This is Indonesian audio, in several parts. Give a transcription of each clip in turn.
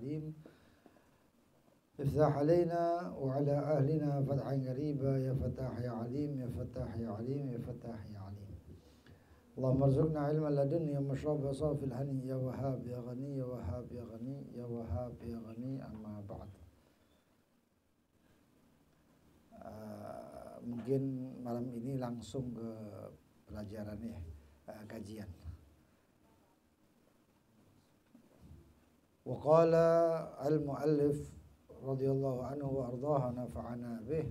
عليم افتح علينا وعلى أهلنا فتحا قريبا يا فتاح يا عليم يا فتاح يا عليم يا فتاح يا عليم اللهم ارزقنا علما لدنيا مشرب صافي الهني يا وهاب يا غني يا وهاب يا غني يا وهاب يا غني أما بعد. Mungkin malam ini langsung ke pelajaran kajian. Wa qala al-muallif radhiyallahu anhu wa ardhaha nafa'ana bih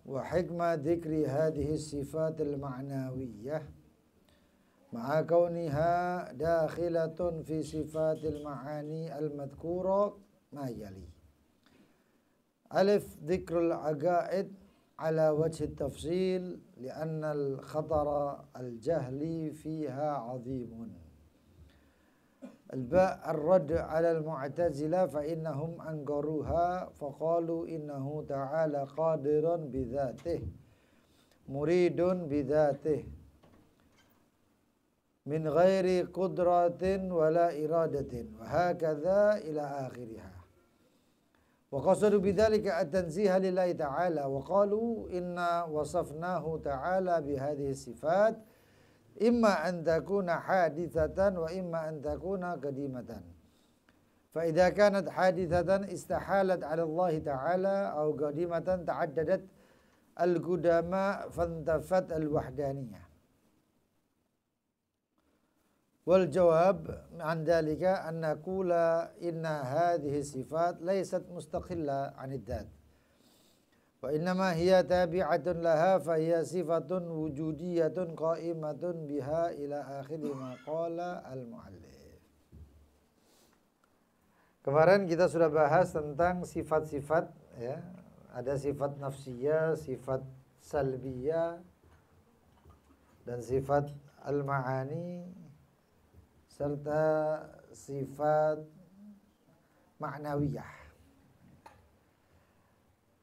wa hikmah dzikri hadhihi sifat al-ma'nawiyyah ma'a kauniha dakhilatun fi sifatil ma'ani al-madhkura ma yali. Alif dzikrul aqaid ala wajhi tafsil li'anna al-khatara al-jahli fiha 'azimun. Al-ba' ar-radd 'ala al-mu'tazila fa innahum ankaruha fa qalu innahu ta'ala qadirun bi dzatihi muridun bi dzatihi min ghairi qudratin wala iradatin wa hakadha ila akhirih. Wa qasadu bidzalika at-tanziha lillahi ta'ala wa qalu inna wasafnahu ta'ala bihadhihi sifat imma an takuna hadithatan wa imma an takuna qadimatan. Fa idza kanat hadithatan istahalat 'ala Allah ta'ala aw qadimatan ta'addadat al-qudama fantafat al-wahdaniyah. Wal jawab an dalika an naqula inna hadhihi sifat laysat mustaqilla 'anid dzat wa innama hiya tabi'atun laha fa hiya sifatun wujudiyatun qa'imatun biha ila akhir ma qala al muallif. Kemarin kita sudah bahas tentang sifat-sifat ya, ada sifat nafsiyah, sifat salbiyah dan sifat al-ma'ani serta sifat ma'nawiyah.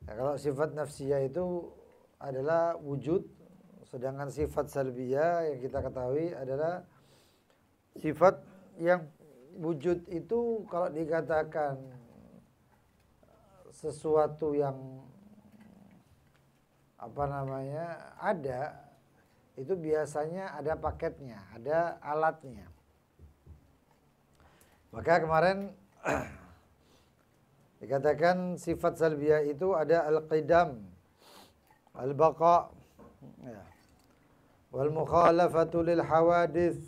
Nah, kalau sifat nafsiyah itu adalah wujud, sedangkan sifat salbiyah yang kita ketahui adalah sifat yang wujud itu kalau dikatakan sesuatu yang ada, itu biasanya ada paketnya, ada alatnya. Maka kemarin dikatakan sifat salbiyah itu ada al-qidam, al-baqa, ya, wal mukhalafatu lil hawadith,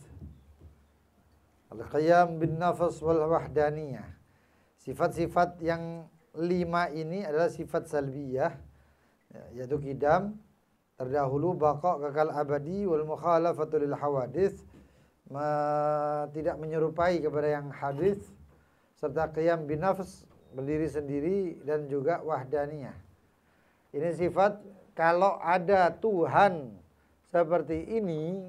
al-qiyam bin nafs wal wahdaniyah. Sifat-sifat yang 5 ini adalah sifat salbiyah, yaitu qidam, terdahulu, baqa, kekal abadi, wal mukhalafatu lil hawadith, tidak menyerupai kepada yang hadis, serta qiyam bin nafs, berdiri sendiri, dan juga wahdaniyah. Ini sifat kalau ada Tuhan seperti ini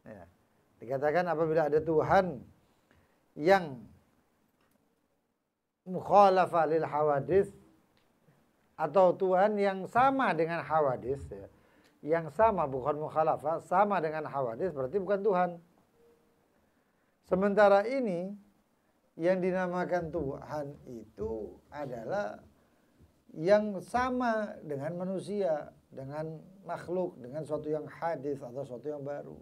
ya, dikatakan apabila ada Tuhan yang mukhalafah lil hawadis atau Tuhan yang sama dengan hawadis ya, yang sama, bukan mukhalafah, sama dengan hawadis, berarti bukan Tuhan. Sementara ini yang dinamakan Tuhan itu adalah yang sama dengan manusia, dengan makhluk, dengan suatu yang hadis atau suatu yang baru.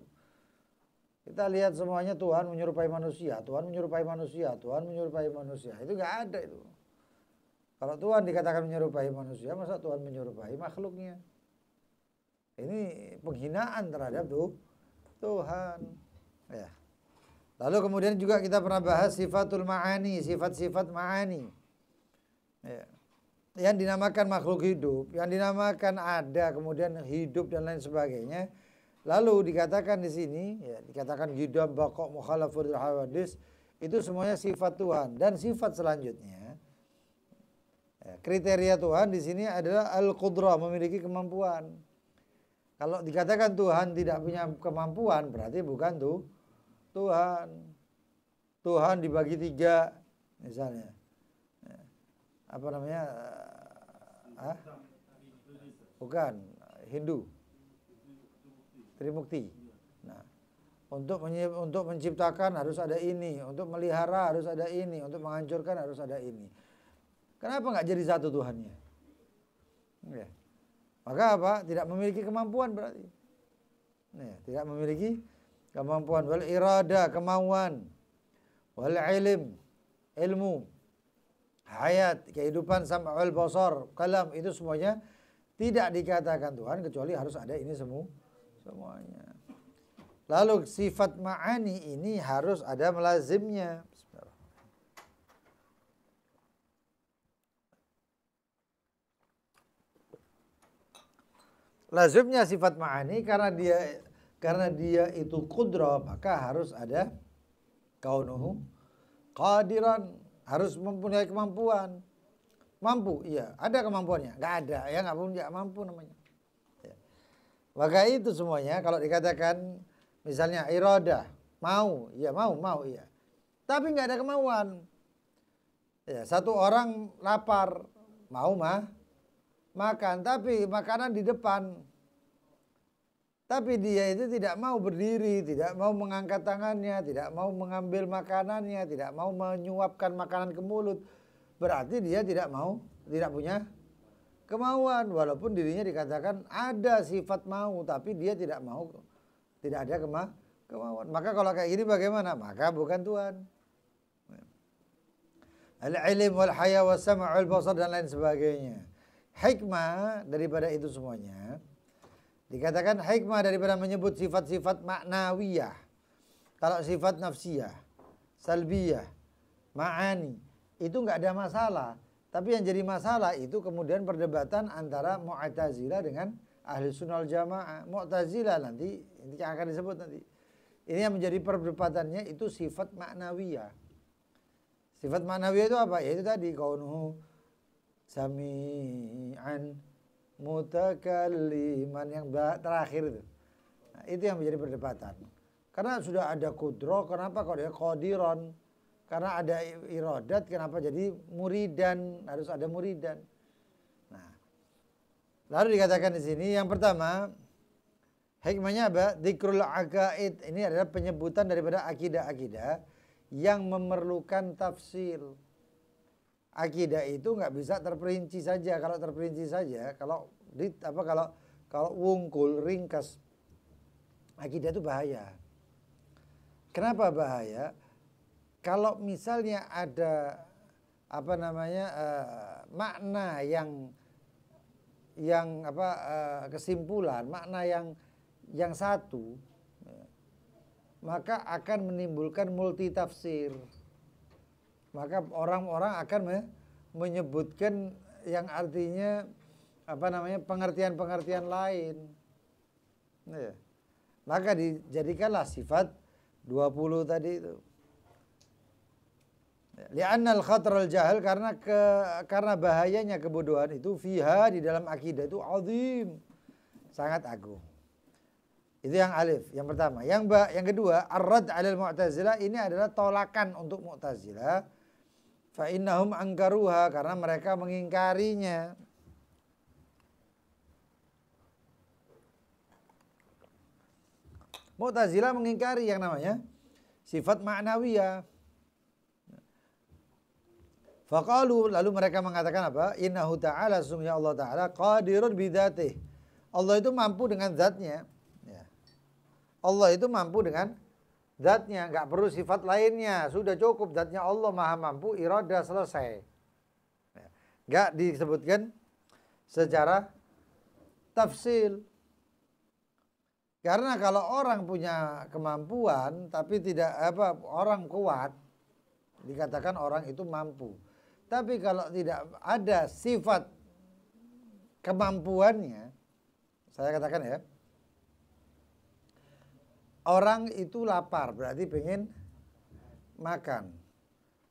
Kita lihat semuanya Tuhan menyerupai manusia, Tuhan menyerupai manusia, Tuhan menyerupai manusia. Itu nggak ada itu. Kalau Tuhan dikatakan menyerupai manusia, masa Tuhan menyerupai makhluknya? Ini penghinaan terhadap Tuhan. Ya. Lalu kemudian juga kita pernah bahas sifatul ma'ani, sifat-sifat ma'ani. Ya. Yang dinamakan makhluk hidup, yang dinamakan ada, kemudian hidup dan lain sebagainya. Lalu dikatakan di sini, ya, dikatakan qidam, baqa, mukhalafatul hawadis, itu semuanya sifat Tuhan. Dan sifat selanjutnya, ya, kriteria Tuhan di sini adalah al-qudrah, memiliki kemampuan. Kalau dikatakan Tuhan tidak punya kemampuan, berarti bukan Tuhan. Tuhan dibagi 3 misalnya. Apa namanya? Bukan, Hindu. Trimukti. Nah, Untuk menciptakan harus ada ini, untuk melihara harus ada ini, untuk menghancurkan harus ada ini. Kenapa nggak jadi satu Tuhannya? Ya. Maka apa? Tidak memiliki kemampuan berarti. Ya, tidak memiliki kemampuan. Wal irada, kemauan. Wal ilm, ilmu. Hayat, kehidupan, sam'ul basar, kalam, itu semuanya tidak dikatakan Tuhan kecuali harus ada ini semuanya. Lalu sifat ma'ani ini harus ada melazimnya. Lazimnya sifat ma'ani karena dia itu qudrah, maka harus ada kaunuhu qadiran, harus mempunyai kemampuan. Mampu, iya, ada kemampuannya. Enggak ada, ya enggak mampu namanya. Ya. Maka itu semuanya kalau dikatakan misalnya iradah, mau, ya mau, iya. Tapi nggak ada kemauan. Ya, satu orang lapar, mau makan, tapi makanan di depan. Tapi dia itu tidak mau berdiri, tidak mau mengangkat tangannya, tidak mau mengambil makanannya, tidak mau menyuapkan makanan ke mulut. Berarti dia tidak punya kemauan. Walaupun dirinya dikatakan ada sifat mau, tapi dia tidak mau. Tidak ada kemauan. Maka kalau kayak gini bagaimana? Maka bukan Tuhan. Al-ilm wal haya was sam' wal basar dan lain sebagainya. Hikmah daripada itu semuanya. Dikatakan hikmah daripada menyebut sifat-sifat maknawiyah. Kalau sifat nafsiyah, salbiyah, ma'ani, itu enggak ada masalah. Tapi yang jadi masalah itu kemudian perdebatan antara Mu'tazilah dengan Ahli Sunnah wal Jamaah. Mu'tazilah nanti yang akan disebut nanti. Ini yang menjadi perdebatannya itu sifat maknawiyah. Sifat maknawiyah itu apa? Yaitu tadi kaunuhu sami'an mutakalliman, yang terakhir itu. Nah, itu yang menjadi perdebatan. Karena sudah ada kudro, kenapa kok dia qadiran? Karena ada iradat, kenapa jadi muridan? Harus ada muridan. Lalu dikatakan di sini yang pertama, hikmahnya apa? Dzikrul aqaid. Ini adalah penyebutan daripada akidah-akidah yang memerlukan tafsir. Akidah itu nggak bisa terperinci saja. Kalau terperinci saja, kalau wungkul, ringkas, akidah itu bahaya. Kenapa bahaya? Kalau misalnya ada makna yang kesimpulan, makna yang satu, maka akan menimbulkan multi tafsir. Maka orang-orang akan menyebutkan yang artinya pengertian-pengertian lain. Ya. Maka dijadikanlah sifat 20 tadi itu. Li'annal khatral jahal, karena bahayanya kebodohan itu fiha, di dalam akidah itu azim, sangat agung. Itu yang alif, yang pertama. Yang kedua, ar-rad 'alal Mu'tazilah, ini adalah tolakan untuk Mu'tazilah. Fa innahum angkaruha, karena mereka mengingkarinya. Mu'tazilah mengingkari yang namanya sifat ma'nawiyah. Faqalu, lalu mereka mengatakan apa? Innahu ta'ala, sungguhnya Allah Ta'ala qadirun bidzatih. Allah itu mampu dengan zatnya. Ya. Allah itu mampu dengan zatnya, enggak perlu sifat lainnya. Sudah cukup zatnya Allah maha mampu, iradah selesai. Ya. Enggak disebutkan secara tafsil. Karena kalau orang punya kemampuan tapi tidak orang kuat, dikatakan orang itu mampu. Tapi kalau tidak ada sifat kemampuannya, saya katakan ya, orang itu lapar berarti pengen makan.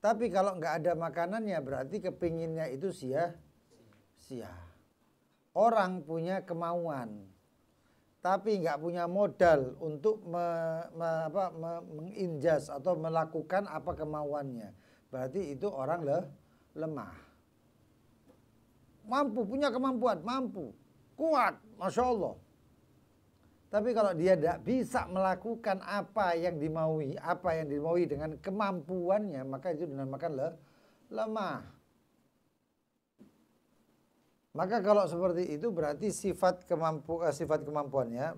Tapi kalau nggak ada makanannya berarti kepinginnya itu sia-sia. Orang punya kemauan, tapi nggak punya modal untuk menginjas atau melakukan apa kemauannya. Berarti itu orang lemah. Mampu, punya kemampuan, mampu, kuat, Masya Allah. Tapi kalau dia tidak bisa melakukan apa yang dimaui dengan kemampuannya, maka itu dinamakan lemah. Maka kalau seperti itu berarti sifat kemampuannya,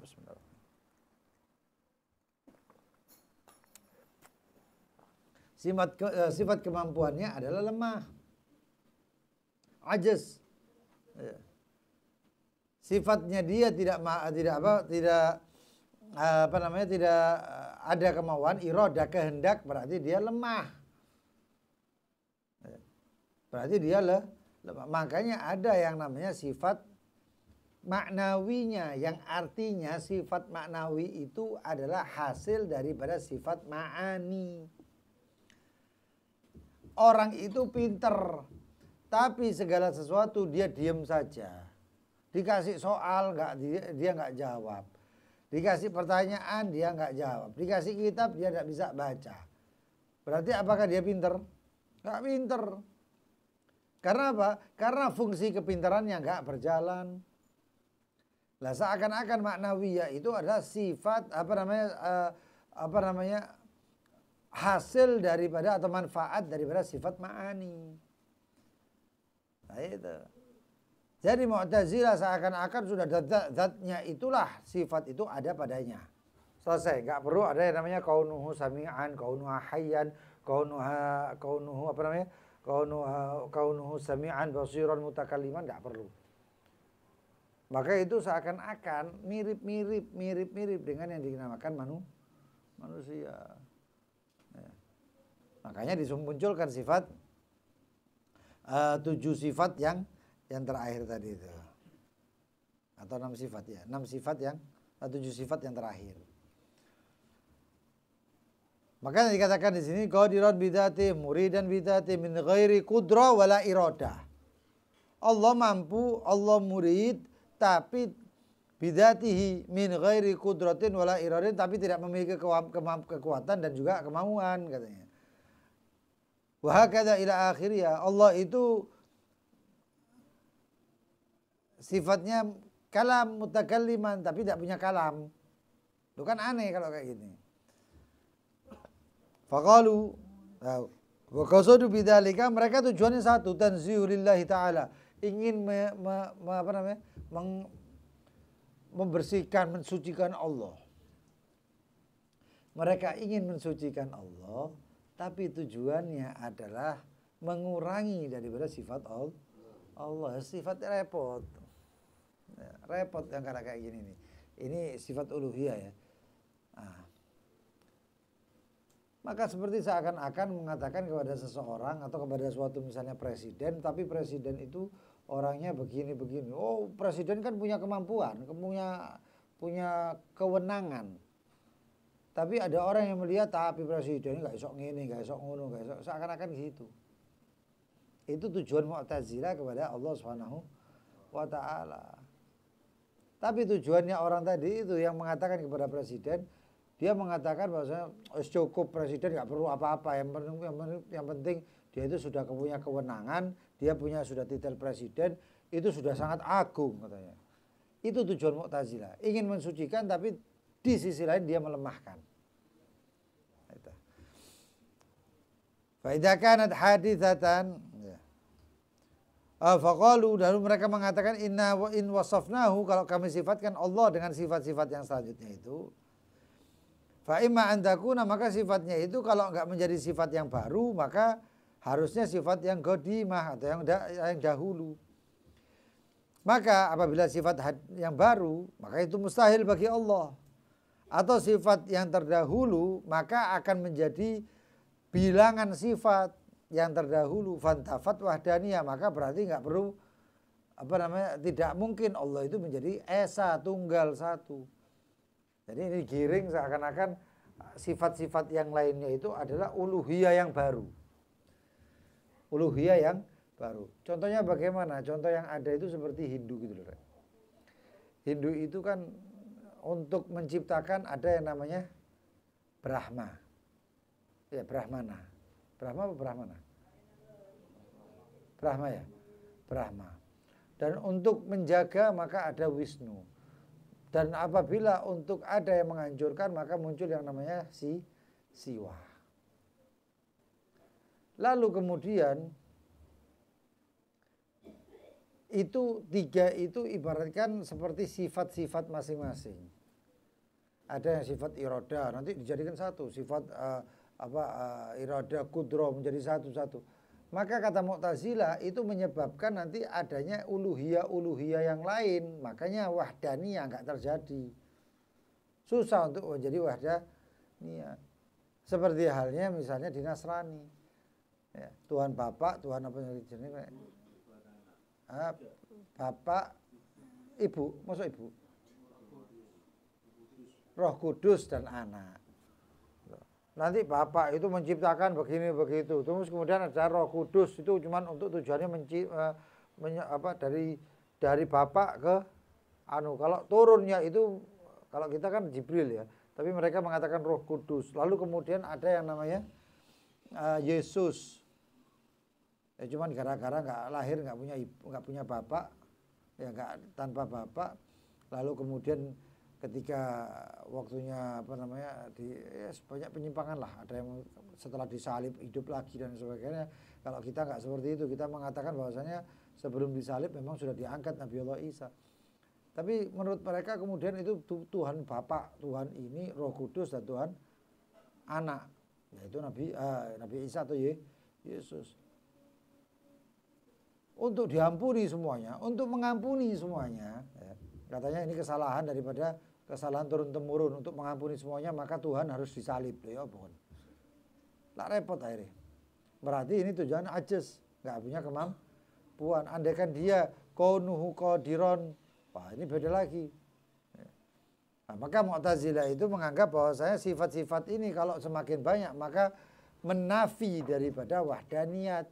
sifat kemampuannya adalah lemah, ajaz. Ya. Sifatnya dia tidak ada kemauan, iradah, kehendak, berarti dia lemah. Berarti dia lemah. Makanya ada yang namanya sifat maknawinya, yang artinya sifat maknawi itu adalah hasil daripada sifat ma'ani. Orang itu pinter, tapi segala sesuatu dia diam saja. Dikasih soal dia nggak jawab. Dikasih pertanyaan dia nggak jawab. Dikasih kitab dia nggak bisa baca. Berarti apakah dia pinter? Nggak pinter. Karena apa? Karena fungsi kepintarannya nggak berjalan. Lah seakan-akan maknawiyah itu adalah sifat hasil daripada atau manfaat daripada sifat ma'ani. Nah itu. Jadi Mu'tazilah seakan-akan sudah zatnya itulah sifat itu ada padanya. Selesai, nggak perlu ada yang namanya kaunuhu sami'an, kaunuhu hayyan, kaunuhu sami'an basiran mutakalliman, nggak perlu. Maka itu seakan-akan mirip dengan yang dinamakan manusia. Ya. Makanya dimunculkan sifat 7 sifat yang terakhir tadi itu, atau 6 sifat ya, 6 sifat yang 7 sifat yang terakhir. Makanya dikatakan di sini qadiran bidzati, muridan bidzati min ghairi qudrah wala iradah. Allah mampu, Allah murid, tapi bidzatihi min ghairi qudratin wala iradatin, tapi tidak memiliki kekuatan dan juga kemauan katanya. Wa hakadha ila akhirnya. Allah itu sifatnya kalam mutakalliman, tapi tidak punya kalam. Itu kan aneh kalau kayak gini. Faqalu wa qasadu bidzalika, mereka tujuannya satu, tanzihu lillahi ta'ala, ingin membersihkan, mensucikan Allah. Mereka ingin mensucikan Allah, tapi tujuannya adalah mengurangi daripada sifat Allah. Sifatnya repot. Repot yang kayak gini nih. Ini sifat uluhiyah ya. Nah. Maka seperti seakan-akan mengatakan kepada seseorang atau kepada suatu misalnya presiden, tapi presiden itu orangnya begini-begini. Oh, presiden kan punya kemampuan, punya kewenangan. Tapi ada orang yang melihat, tapi presiden nggak esok ngene, nggak esok ngono, nggak esok, seakan-akan gitu. Itu tujuan Mu'tazilah kepada Allah Subhanahu wa ta'ala. Tapi tujuannya orang tadi itu yang mengatakan kepada presiden, dia mengatakan bahwasanya cukup, presiden nggak perlu apa-apa, yang penting dia itu sudah punya kewenangan, dia sudah titel presiden, itu sudah sangat agung katanya. Itu tujuan Mu'tazilah, ingin mensucikan tapi di sisi lain dia melemahkan. Fa idza kanat haditsatan, faqalu, lalu mereka mengatakan inna wa in wasafnahu, kalau kami sifatkan Allah dengan sifat-sifat yang selanjutnya itu, fa imma an takuna, maka sifatnya itu kalau enggak menjadi sifat yang baru, maka harusnya sifat yang qadimah atau yang dahulu. Maka apabila sifat yang baru, maka itu mustahil bagi Allah. Atau sifat yang terdahulu, maka akan menjadi bilangan sifat yang terdahulu, fantafat wahdaniyah, maka berarti nggak perlu tidak mungkin Allah itu menjadi esa, tunggal satu. Jadi ini giring seakan-akan sifat-sifat yang lainnya itu adalah uluhiyah yang baru. Uluhiyah yang baru. Contohnya bagaimana? Contoh yang ada itu seperti Hindu gitu loh. Hindu itu kan untuk menciptakan ada yang namanya Brahma. Ya, Brahmana. Brahma apa Brahmana? Brahma ya, Brahma. Dan untuk menjaga maka ada Wisnu. Dan apabila untuk ada yang menghancurkan, maka muncul yang namanya siwah. Lalu kemudian itu tiga itu ibaratkan seperti sifat-sifat masing-masing. Ada yang sifat iroda, nanti dijadikan satu. Sifat iroda kudro menjadi satu-satu. Maka kata Mu'tazilah itu menyebabkan nanti adanya uluhiyah yang lain. Makanya wahdaniyah enggak terjadi. Susah untuk menjadi wahdaniyah. Seperti halnya misalnya di Nasrani. Ya, Tuhan Bapak, Tuhan apa yang jenis? Bapak, Ibu, maksud Ibu? Roh Kudus dan Anak. Nanti Bapak itu menciptakan begini begitu. Terus kemudian ada Roh Kudus itu cuma untuk tujuannya dari Bapak ke Kalau turunnya itu kalau kita kan Jibril ya, tapi mereka mengatakan Roh Kudus. Lalu kemudian ada yang namanya Yesus. Ya cuman gara-gara nggak lahir nggak punya bapak, ya nggak tanpa bapak. Lalu kemudian ketika waktunya banyak penyimpangan lah, ada yang setelah disalib hidup lagi dan sebagainya. Kalau kita nggak seperti itu, kita mengatakan bahwasanya sebelum disalib memang sudah diangkat Nabi Allah Isa. Tapi menurut mereka kemudian itu Tuhan Bapa, Tuhan ini Roh Kudus dan Tuhan Anak, yaitu Nabi Isa atau Yesus. Untuk diampuni semuanya, untuk mengampuni semuanya, ya. Katanya ini kesalahan daripada kesalahan turun-temurun. Untuk mengampuni semuanya maka Tuhan harus disalib. Ya bukan. Lah repot akhirnya. Berarti ini tujuan ajaz, nggak punya kemampuan. Andaikan dia kaunuhu qadiron, wah ini beda lagi. Nah, maka Mu'tazilah itu menganggap bahwa sifat-sifat ini kalau semakin banyak maka menafi daripada wahdaniyat.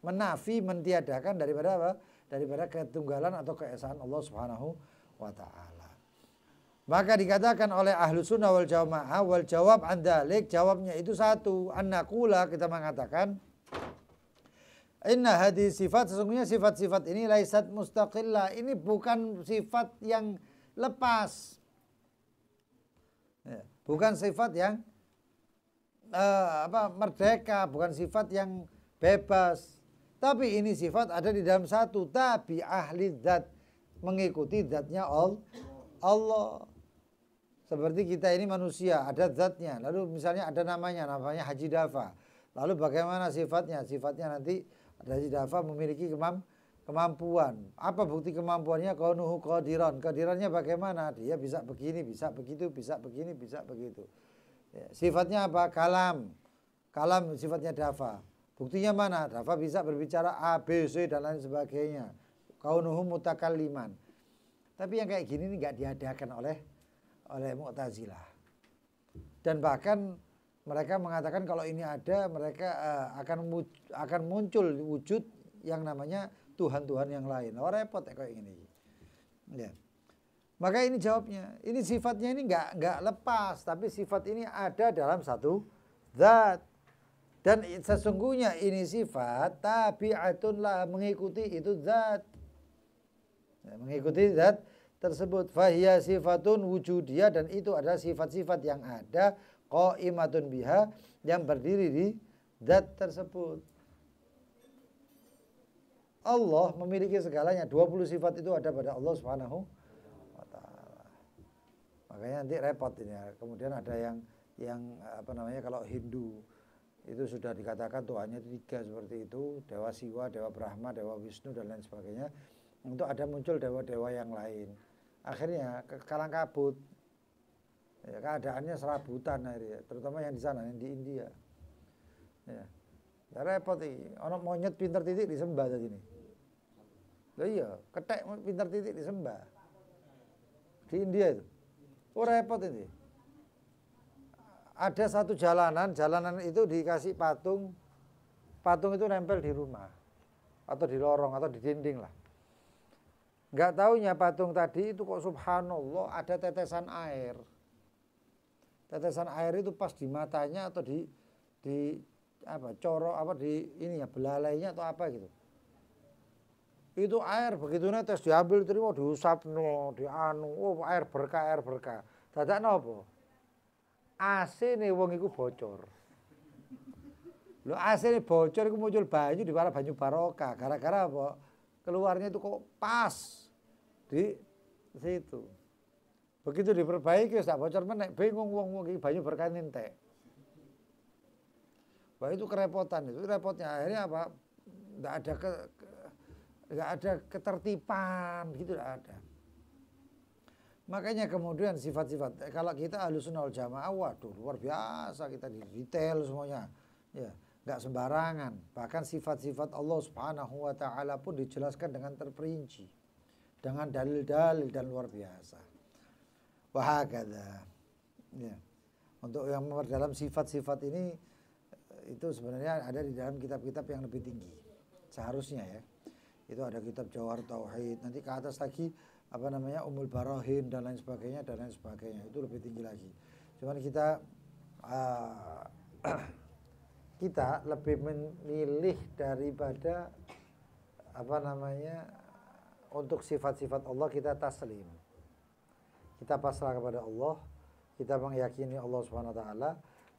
Menafi, mentiadakan daripada apa? Daripada ketunggalan atau keesaan Allah Subhanahu wa taala. Maka dikatakan oleh ahlu sunnah wal jamaah wal jawab an dzalik, jawabnya itu satu, annaqula, kita mengatakan inna hadis sifat, sesungguhnya sifat-sifat ini laisat mustaqillah, ini bukan sifat yang lepas. Ya, bukan sifat yang merdeka, bukan sifat yang bebas. Tapi ini sifat ada di dalam satu, tapi ahli zat, mengikuti zatnya Allah. Seperti kita ini manusia, ada zatnya. Lalu misalnya ada namanya Haji Dafa. Lalu bagaimana sifatnya? Sifatnya nanti Haji Dafa memiliki kemampuan. Apa bukti kemampuannya? Kaunuhu qadiran. Qadirannya bagaimana? Dia bisa begini, bisa begitu, bisa begini, bisa begitu. Ya, sifatnya apa? Kalam. Kalam sifatnya Dafa. Buktinya mana? Dafa bisa berbicara A, B, C dan lain sebagainya. Kaunuhu mutakalliman. Tapi yang kayak gini ini nggak diadakan oleh Mu'tazilah. Dan bahkan mereka mengatakan kalau ini ada, mereka akan muncul wujud yang namanya Tuhan-Tuhan yang lain. Oh repot ya kayak gini. Ya. Maka ini jawabnya. Ini sifatnya ini nggak lepas, tapi sifat ini ada dalam satu zat. Dan sesungguhnya ini sifat tabi'atun lah, mengikuti itu zat. Ya, mengikuti zat tersebut. Fahiya sifatun wujudiyah, dan itu adalah sifat-sifat yang ada qaimatun biha, yang berdiri di zat tersebut. Allah memiliki segalanya. 20 sifat itu ada pada Allah Subhanahu wa taala. Makanya nanti repot ini ya. Kemudian ada yang kalau Hindu itu sudah dikatakan Tuhannya itu 3 seperti itu, Dewa Siwa, Dewa Brahma, Dewa Wisnu dan lain sebagainya. Untuk ada muncul dewa-dewa yang lain. Akhirnya kalang kabut. Ya, keadaannya serabutan akhirnya, terutama yang di sana, yang di India. Ya. Ya repot ini. Orang monyet pinter titik disembah tadi ini. Loh iya, ketek pinter titik disembah. Di India itu. Oh repot ini. Ada satu jalanan itu dikasih patung itu nempel di rumah atau di lorong atau di dinding lah. Nggak taunya patung tadi itu kok subhanallah ada tetesan air. Tetesan air itu pas di matanya atau di belalainya atau apa gitu. Itu air begitu netes diambil terima diusapno, dianu, oh air berkah air berkah. Dadak napa? AC nih wong iku bocor. Lho AC nih bocor iku muncul banyu di banyu barokah. Gara-gara apa? Keluarnya itu kok pas di situ. Begitu diperbaiki wis tak bocor meneh, bingung wong iki banyu berkah entek. Wah itu kerepotan itu repotnya akhirnya apa? Enggak ada ketertiban gitu enggak ada. Makanya kemudian sifat-sifat kalau kita Ahlussunnah wal Jamaah waduh luar biasa kita di detail semuanya. Ya, enggak sembarangan. Bahkan sifat-sifat Allah Subhanahu wa taala pun dijelaskan dengan terperinci. Dengan dalil-dalil dan luar biasa. Wahakadha. Ya. Untuk yang memperdalam sifat-sifat ini itu sebenarnya ada di dalam kitab-kitab yang lebih tinggi. Seharusnya ya. Itu ada kitab Jawhar Tauhid, nanti ke atas lagi apa namanya Ummul Barahin dan lain sebagainya. Itu lebih tinggi lagi. Cuman kita kita lebih memilih daripada apa namanya untuk sifat-sifat Allah kita taslim. Kita pasrah kepada Allah, kita meyakini Allah Subhanahu wa taala,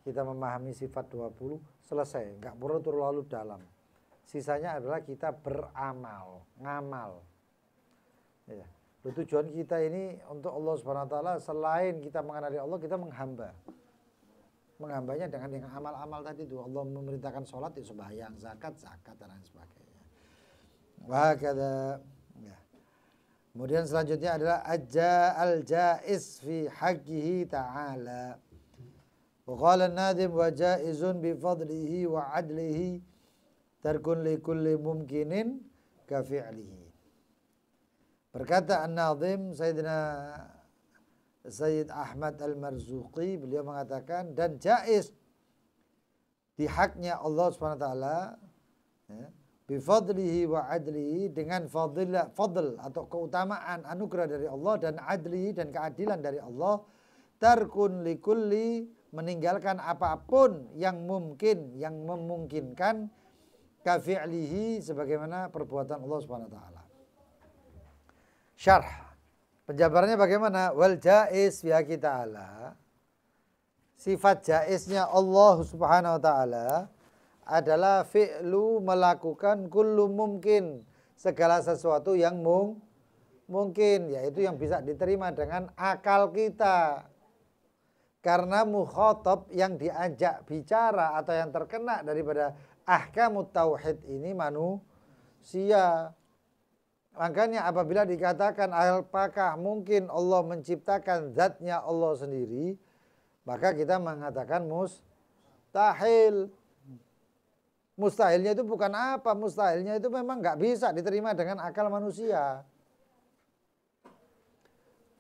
kita memahami sifat 20, selesai, enggak perlu terlalu dalam. Sisanya adalah kita beramal, ngamal. Ya. Tujuan kita ini untuk Allah Subhanahu wa taala selain kita mengenali Allah, kita menghamba. Menghambanya dengan yang amal-amal tadi itu. Allah memerintahkan sholat, ya sembahyang, zakat dan lain sebagainya. Wah kada. Ya. Kemudian selanjutnya adalah al-jaiz fi haqqihi ta'ala. Wa qala an-nadim wa jaizun bi fadlihi wa adlihi tarkun li kulli mumkinin ka fi'lihi. Berkata An-Nazim Sayyidina Sayyid Ahmad Al-Marzuqi, beliau mengatakan dan jaiz di haknya Allah SWT ya, bi fadlihi wa adlihi dengan fadl atau keutamaan anugerah dari Allah dan adlihi dan keadilan dari Allah, tarkun li kulli meninggalkan apapun yang mungkin yang memungkinkan kafi'lihi sebagaimana perbuatan Allah Subhanahu wa taala. Syarh. Penjabarannya bagaimana? Wal jaiz fi haqi ta'ala. Sifat jaiznya Allah Subhanahu wa taala adalah fi'lu melakukan kullu mungkin, segala sesuatu yang mungkin, yaitu yang bisa diterima dengan akal kita. Karena mukhatab yang diajak bicara atau yang terkena daripada ahkamut tauhid ini manusia. Makanya apabila dikatakan apakah mungkin Allah menciptakan zatnya Allah sendiri, maka kita mengatakan mustahil. Mustahilnya itu bukan apa? Mustahilnya itu memang nggak bisa diterima dengan akal manusia.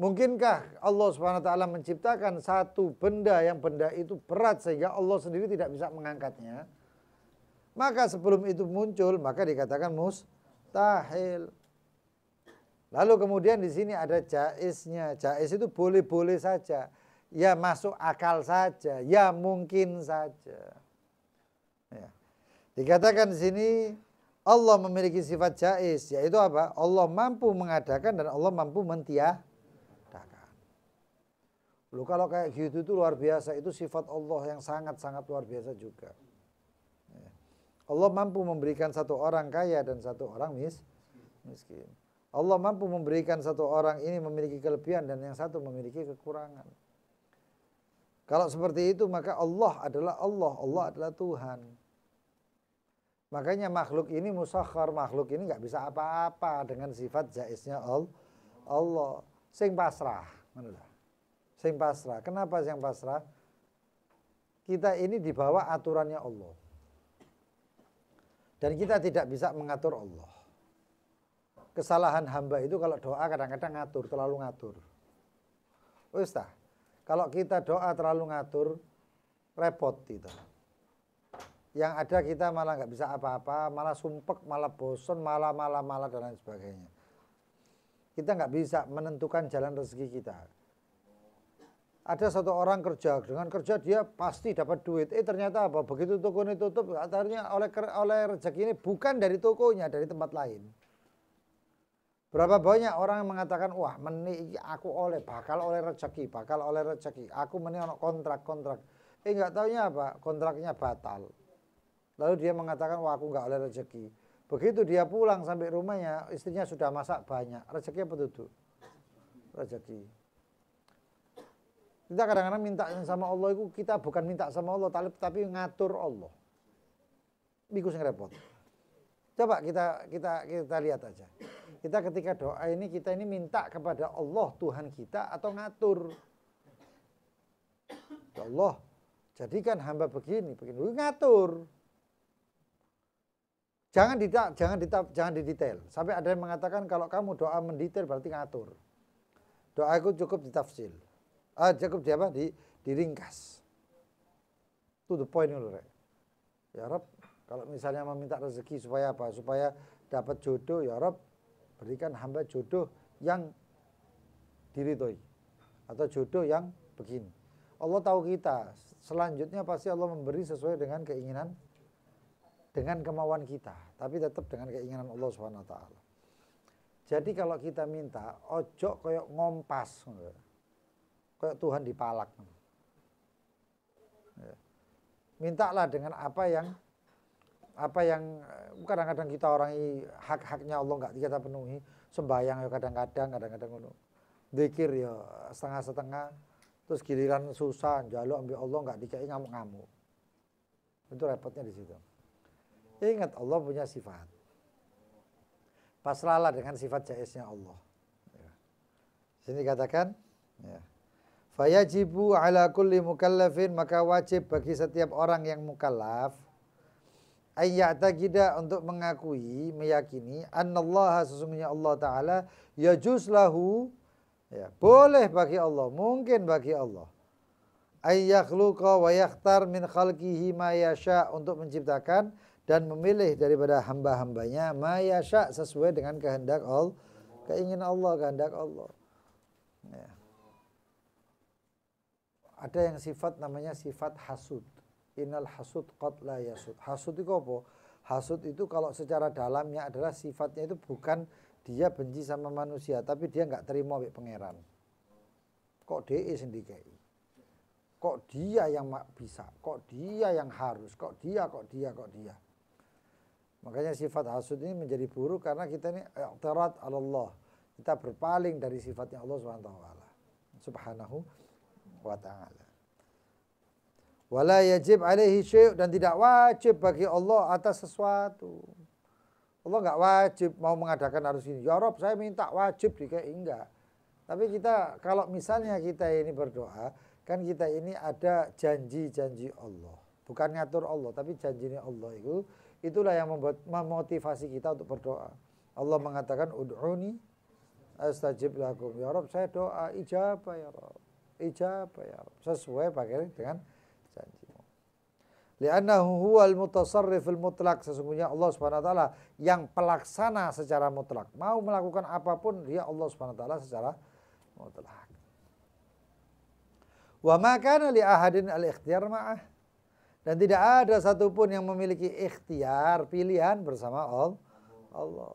Mungkinkah Allah SWT menciptakan satu benda yang benda itu berat sehingga Allah sendiri tidak bisa mengangkatnya? Maka sebelum itu muncul, maka dikatakan mustahil. Lalu kemudian di sini ada jaiznya. Jaiz itu boleh-boleh saja. Ya masuk akal saja. Ya mungkin saja. Ya. Dikatakan di sini Allah memiliki sifat jaiz. Yaitu apa? Allah mampu mengadakan dan Allah mampu mentiadakan. Loh kalau kayak gitu itu luar biasa. Itu sifat Allah yang sangat-sangat luar biasa juga. Ya. Allah mampu memberikan satu orang kaya dan satu orang miskin. Allah mampu memberikan satu orang ini memiliki kelebihan dan yang satu memiliki kekurangan. Kalau seperti itu maka Allah adalah Allah, Allah adalah Tuhan. Makanya makhluk ini musakhar, makhluk ini nggak bisa apa-apa dengan sifat jaiznya Allah. Sing pasrah, sing pasrah. Kenapa sing pasrah? Kita ini di bawah aturannya Allah. Dan kita tidak bisa mengatur Allah. Kesalahan hamba itu kalau doa kadang-kadang ngatur, terlalu ngatur. Ustaz, kalau kita doa terlalu ngatur, repot kita. Yang ada kita malah nggak bisa apa-apa, malah sumpek, malah bosan, malah dan lain sebagainya. Kita nggak bisa menentukan jalan rezeki kita. Ada satu orang kerja, dengan kerja dia pasti dapat duit. Ternyata apa? Begitu toko ini tutup, akhirnya oleh rezeki ini bukan dari tokonya, dari tempat lain. Berapa banyak orang yang mengatakan, wah aku bakal oleh rezeki, aku ono kontrak. Nggak taunya apa, kontraknya batal. Lalu dia mengatakan, wah aku nggak oleh rezeki. Begitu dia pulang sampai rumahnya, istrinya sudah masak banyak. Rezeki apa itu? Rezeki. Kita kadang-kadang minta sama Allah itu, kita bukan minta sama Allah, tapi ngatur Allah. Iku sing repot. Coba kita lihat aja. Kita ketika doa ini, kita ini minta kepada Allah Tuhan kita atau ngatur. Ya Allah, jadikan hamba begini, ngatur. Jangan didetail. Sampai ada yang mengatakan kalau kamu doa mendetail berarti ngatur. Doa itu cukup ditafsir. Cukup diringkas. To the point dulu, ya Rob, kalau misalnya meminta rezeki supaya apa? Supaya dapat jodoh, ya Rob, berikan hamba jodoh yang diridhoi atau jodoh yang begini. Allah tahu kita. Selanjutnya pasti Allah memberi sesuai dengan keinginan, dengan kemauan kita, tapi tetap dengan keinginan Allah Subhanahu wa taala. Jadi kalau kita minta, ojo koyok ngompas, koyok Tuhan dipalak. Mintalah dengan apa yang kadang-kadang kita orang hak-haknya Allah nggak kita penuhi. Sembayang ya kadang-kadang ngono. Zikir ya setengah-setengah, terus giliran susah njaluk ambil Allah nggak dikei ngamuk-ngamuk. Itu repotnya di situ. Ingat Allah punya sifat. Pasrahlah dengan sifat jaiznya Allah. Sini katakan, ya. Fayajibu ala kulli mukallafin, maka wajib bagi setiap orang yang mukallaf ayya'taqida, untuk mengakui, meyakini annallaha, sesungguhnya Allah taala yajuz lahu, ya, boleh bagi Allah, mungkin bagi Allah ayyakhluqa wa yakhtar min khalqihi ma yasha, untuk menciptakan dan memilih daripada hamba-hambanya ma yasha, sesuai dengan kehendak Allah, keinginan Allah, kehendak Allah. Ya. Ada yang sifat namanya sifat hasud. Innal hasud qad la yasud. Hasud itu apa? Hasud itu kalau secara dalamnya adalah sifatnya itu bukan dia benci sama manusia, tapi dia nggak terima wek pangeran. Kok dia sendiri? Kok dia yang bisa? Kok dia yang harus? Kok dia? Makanya sifat hasud ini menjadi buruk karena kita ini i'tirad 'ala Allah. Kita berpaling dari sifatnya Allah Subhanahu wa ta'ala. Wala yajib alaihi syai', dan tidak wajib bagi Allah atas sesuatu. Allah enggak wajib mau mengadakan harus ini. Ya Rob, saya minta wajib dikei, enggak. Tapi kita kalau misalnya kita ini berdoa, kan kita ini ada janji-janji Allah. Bukan ngatur Allah, tapi janjinya Allah itulah yang memotivasi kita untuk berdoa. Allah mengatakan ud'uni astajib lakum. Ya Rob, saya doa ijabah ya Rob. Ijabah ya Rob. Sesuai pakai dengan janjimu. Li'annahu huwal mutasarriful mutlak, sesungguhnya Allah Subhanahu wa taala yang pelaksana secara mutlak. Mau melakukan apapun dia Allah Subhanahu wa taala secara mutlak. Wa ma kana li ahadin al-ikhtiyar ma'ah, dan tidak ada satupun yang memiliki ikhtiar, pilihan bersama Allah.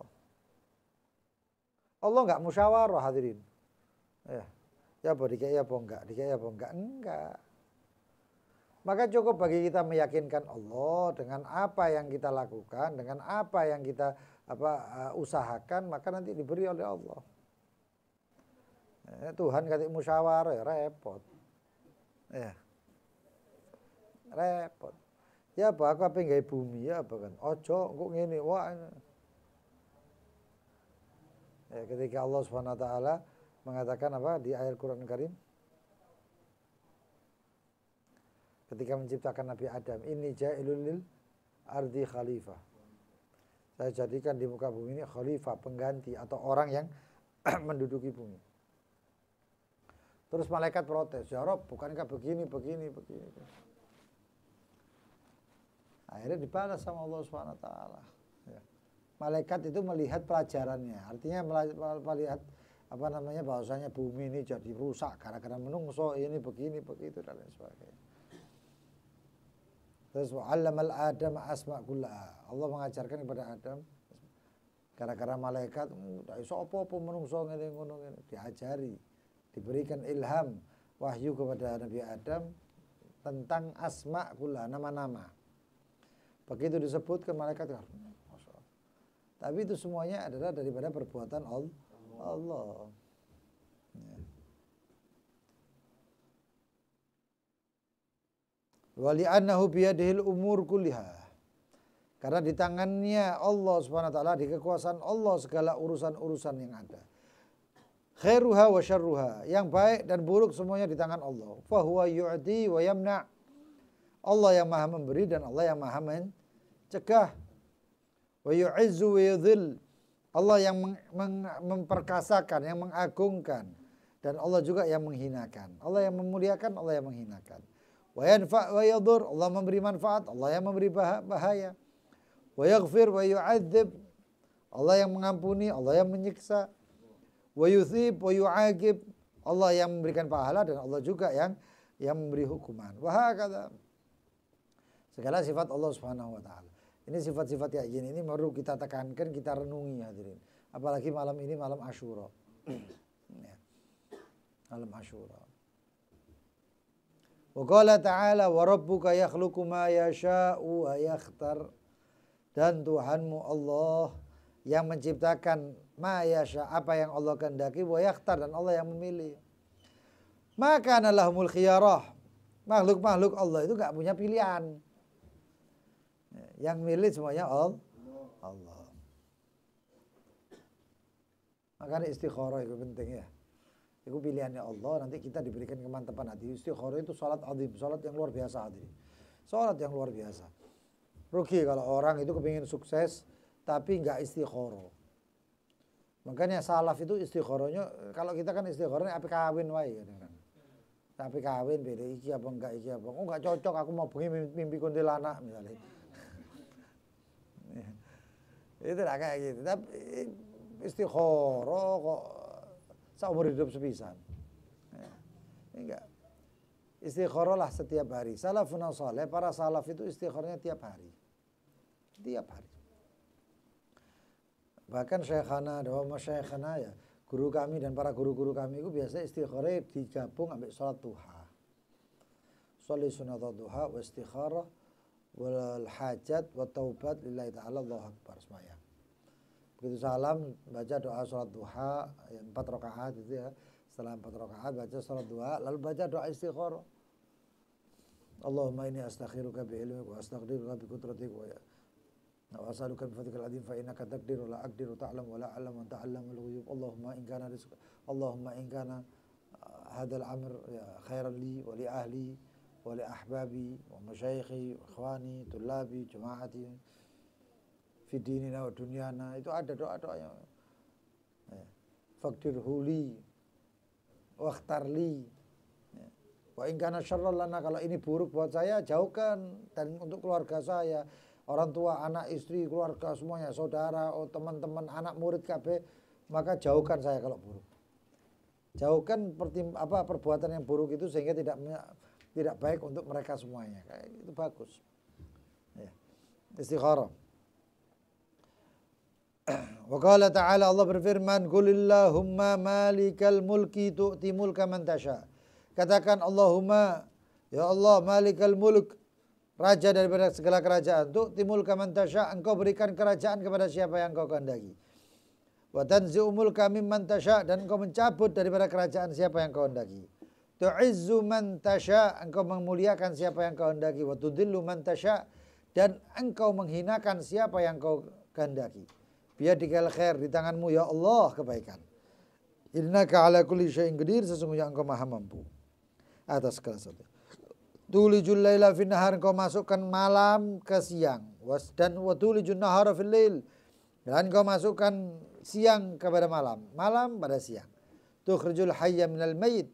Allah enggak musyawarah, hadirin. Ya apa dikei apa enggak? Enggak. Maka cukup bagi kita meyakinkan Allah dengan apa yang kita lakukan, dengan apa yang kita usahakan, maka nanti diberi oleh Allah. Tuhan kata musyawarah ya repot. Ya. Repot. Ya apa aku apa nggawe bumi ya apa kan. Ojo kok ngene wah. Ya, ketika Allah Subhanahu wa taala mengatakan apa di ayat Quran Karim? Ketika menciptakan Nabi Adam, ini ja'ilul lil ardi khalifah. Saya jadikan di muka bumi ini khalifah, pengganti atau orang yang menduduki bumi. Terus malaikat protes, ya Rob, bukankah begini. Akhirnya dibalas sama Allah Subhanahu wa taala. Ya. Malaikat itu melihat pelajarannya, artinya melihat bahwasanya bumi ini jadi rusak gara-gara menungso ini begini begitu dan lain sebagainya. Terus wa'allamal Adam asma' kullaha. Allah mengajarkan kepada Adam Gara-gara malaikat ndak iso apa-apa menungso ngene ngono ngene, diajari, diberikan ilham wahyu kepada Nabi Adam tentang asma kula, nama-nama. Begitu disebutkan malaikat, Masya Allah. Tapi itu semuanya adalah daripada perbuatan Allah. Ya. Wali'annahu biyadihil umur kulliha. Karena di tangannya Allah Subhanahu wa taala, di kekuasaan Allah segala urusan-urusan yang ada. Khairuha wa syarruha, yang baik dan buruk semuanya di tangan Allah. Fa huwa yu'ti wa yamna'. Allah yang Maha memberi dan Allah yang Maha mencegah. Wa yu'izzu wa yudhill. Allah yang memperkasakan, yang mengagungkan, dan Allah juga yang menghinakan. Allah yang memuliakan, Allah yang menghinakan. Wa yanfa' wa yadur, Allah memberi manfaat, Allah yang memberi bahaya. Wa yaghfir wa yu'adzib, Allah yang mengampuni, Allah yang menyiksa. Wa yuthib wa yu'aqib, Allah yang memberikan pahala dan Allah juga yang memberi hukuman. Wa hakadha. Segala sifat Allah Subhanahu wa taala. Ini sifat-sifat kayak gini, ini baru kita tekankan, kita renungi hadirin. Apalagi malam ini malam Asyura. Ya. Malam Asyura. Wa qala ta'ala wa rabbuka yakhluqu ma yasha'u wa yakhtar. Dan Tuhanmu Allah yang menciptakan ma yasha, apa yang Allah kehendaki, wa yakhtar, dan Allah yang memilih. Maka lahumul khiyarah. Makhluk-makhluk Allah itu enggak punya pilihan. Yang milih semuanya Allah. Makanya istikharah itu penting ya. Itu pilihannya Allah, nanti kita diberikan kemantapan hati. Istikharah itu salat azim, salat yang luar biasa hadirin. Salat yang luar biasa. Rugi kalau orang itu kepingin sukses tapi enggak istikharah. Makanya salaf itu istikharahnya, kalau kita kan istikharahnya apa kawin wae kadang-kadang. Tapi kawin beda iki apa enggak iki apa. Oh enggak cocok, aku mau bengi mimpi kuntilanak misalnya. Itu lah kayak gitu. Tapi istikharah kok seumur hidup sepisan. Ya. Enggak. Istikharah lah setiap hari. Salafun saleh, para salaf itu istikharahnya tiap hari. Tiap hari. Bahkan syekhana, dawa masyayikhana ya, guru kami dan para guru-guru kami itu biasa istikharah digabung sampai salat duha. Sholli sunat duha wa istikharah wal hajat wa taubat lillahi ta'ala, Allahu akbar sembahyang. Begitu salam baca doa salat duha 4 rakaat itu ya. Setelah 4 rakaat baca salat duha, lalu baca doa istikharah. Allahumma inni astakhiruka bi ilmika wa astaqdiruka bi qudratika wa as'aluka bi fadlika al-'azim fa innaka taqdiru la aqdiru ta'lam wa la a'lamu wa ta'allamul ghuyub. Allahumma in kana hadzal amr ya khairan li wa li ahli wa li ahbabi wa masyayikhi wa ikhwani tullabi jamaati fi dinina wa dunyana. Itu ada doa-doanya. Faqdirhu li wakhtarli. Wa in kana syarran lana, kalau ini buruk buat saya jauhkan, dan untuk keluarga saya, orang tua, anak, istri, keluarga semuanya, saudara, teman-teman, anak murid KB, maka jauhkan saya kalau buruk. Jauhkan perbuatan yang buruk itu sehingga tidak baik untuk mereka semuanya. Kayak itu bagus. Ya. Istikharah. Wa qala ta'ala, Allah berfirman, qulillahumma malikal mulki tu'ti mulka man tasha. Katakan Allahumma, ya Allah malikal mulk, raja daripada segala kerajaan, tu'ti mulka man tasha, engkau berikan kerajaan kepada siapa yang engkau kehendaki. Wa tanzi'u mulka mimman tasha, dan engkau mencabut daripada kerajaan siapa yang engkau kehendaki. Tu'izzu man tasha, engkau memuliakan siapa yang engkau kehendaki. Wa tudhillu man tasha, dan engkau menghinakan siapa yang engkau kehendaki. Biyadikal khair, di tanganmu ya Allah kebaikan. Innaka ala kulli syai'in qadir, sesungguhnya engkau maha mampu atas segala sesuatu. Tulijul laila fin nahar, engkau masukkan malam ke siang. Dan wa tulijun nahara fil lail, dan engkau masukkan siang kepada malam, malam pada siang. Tukhrijul hayya minal mayyit,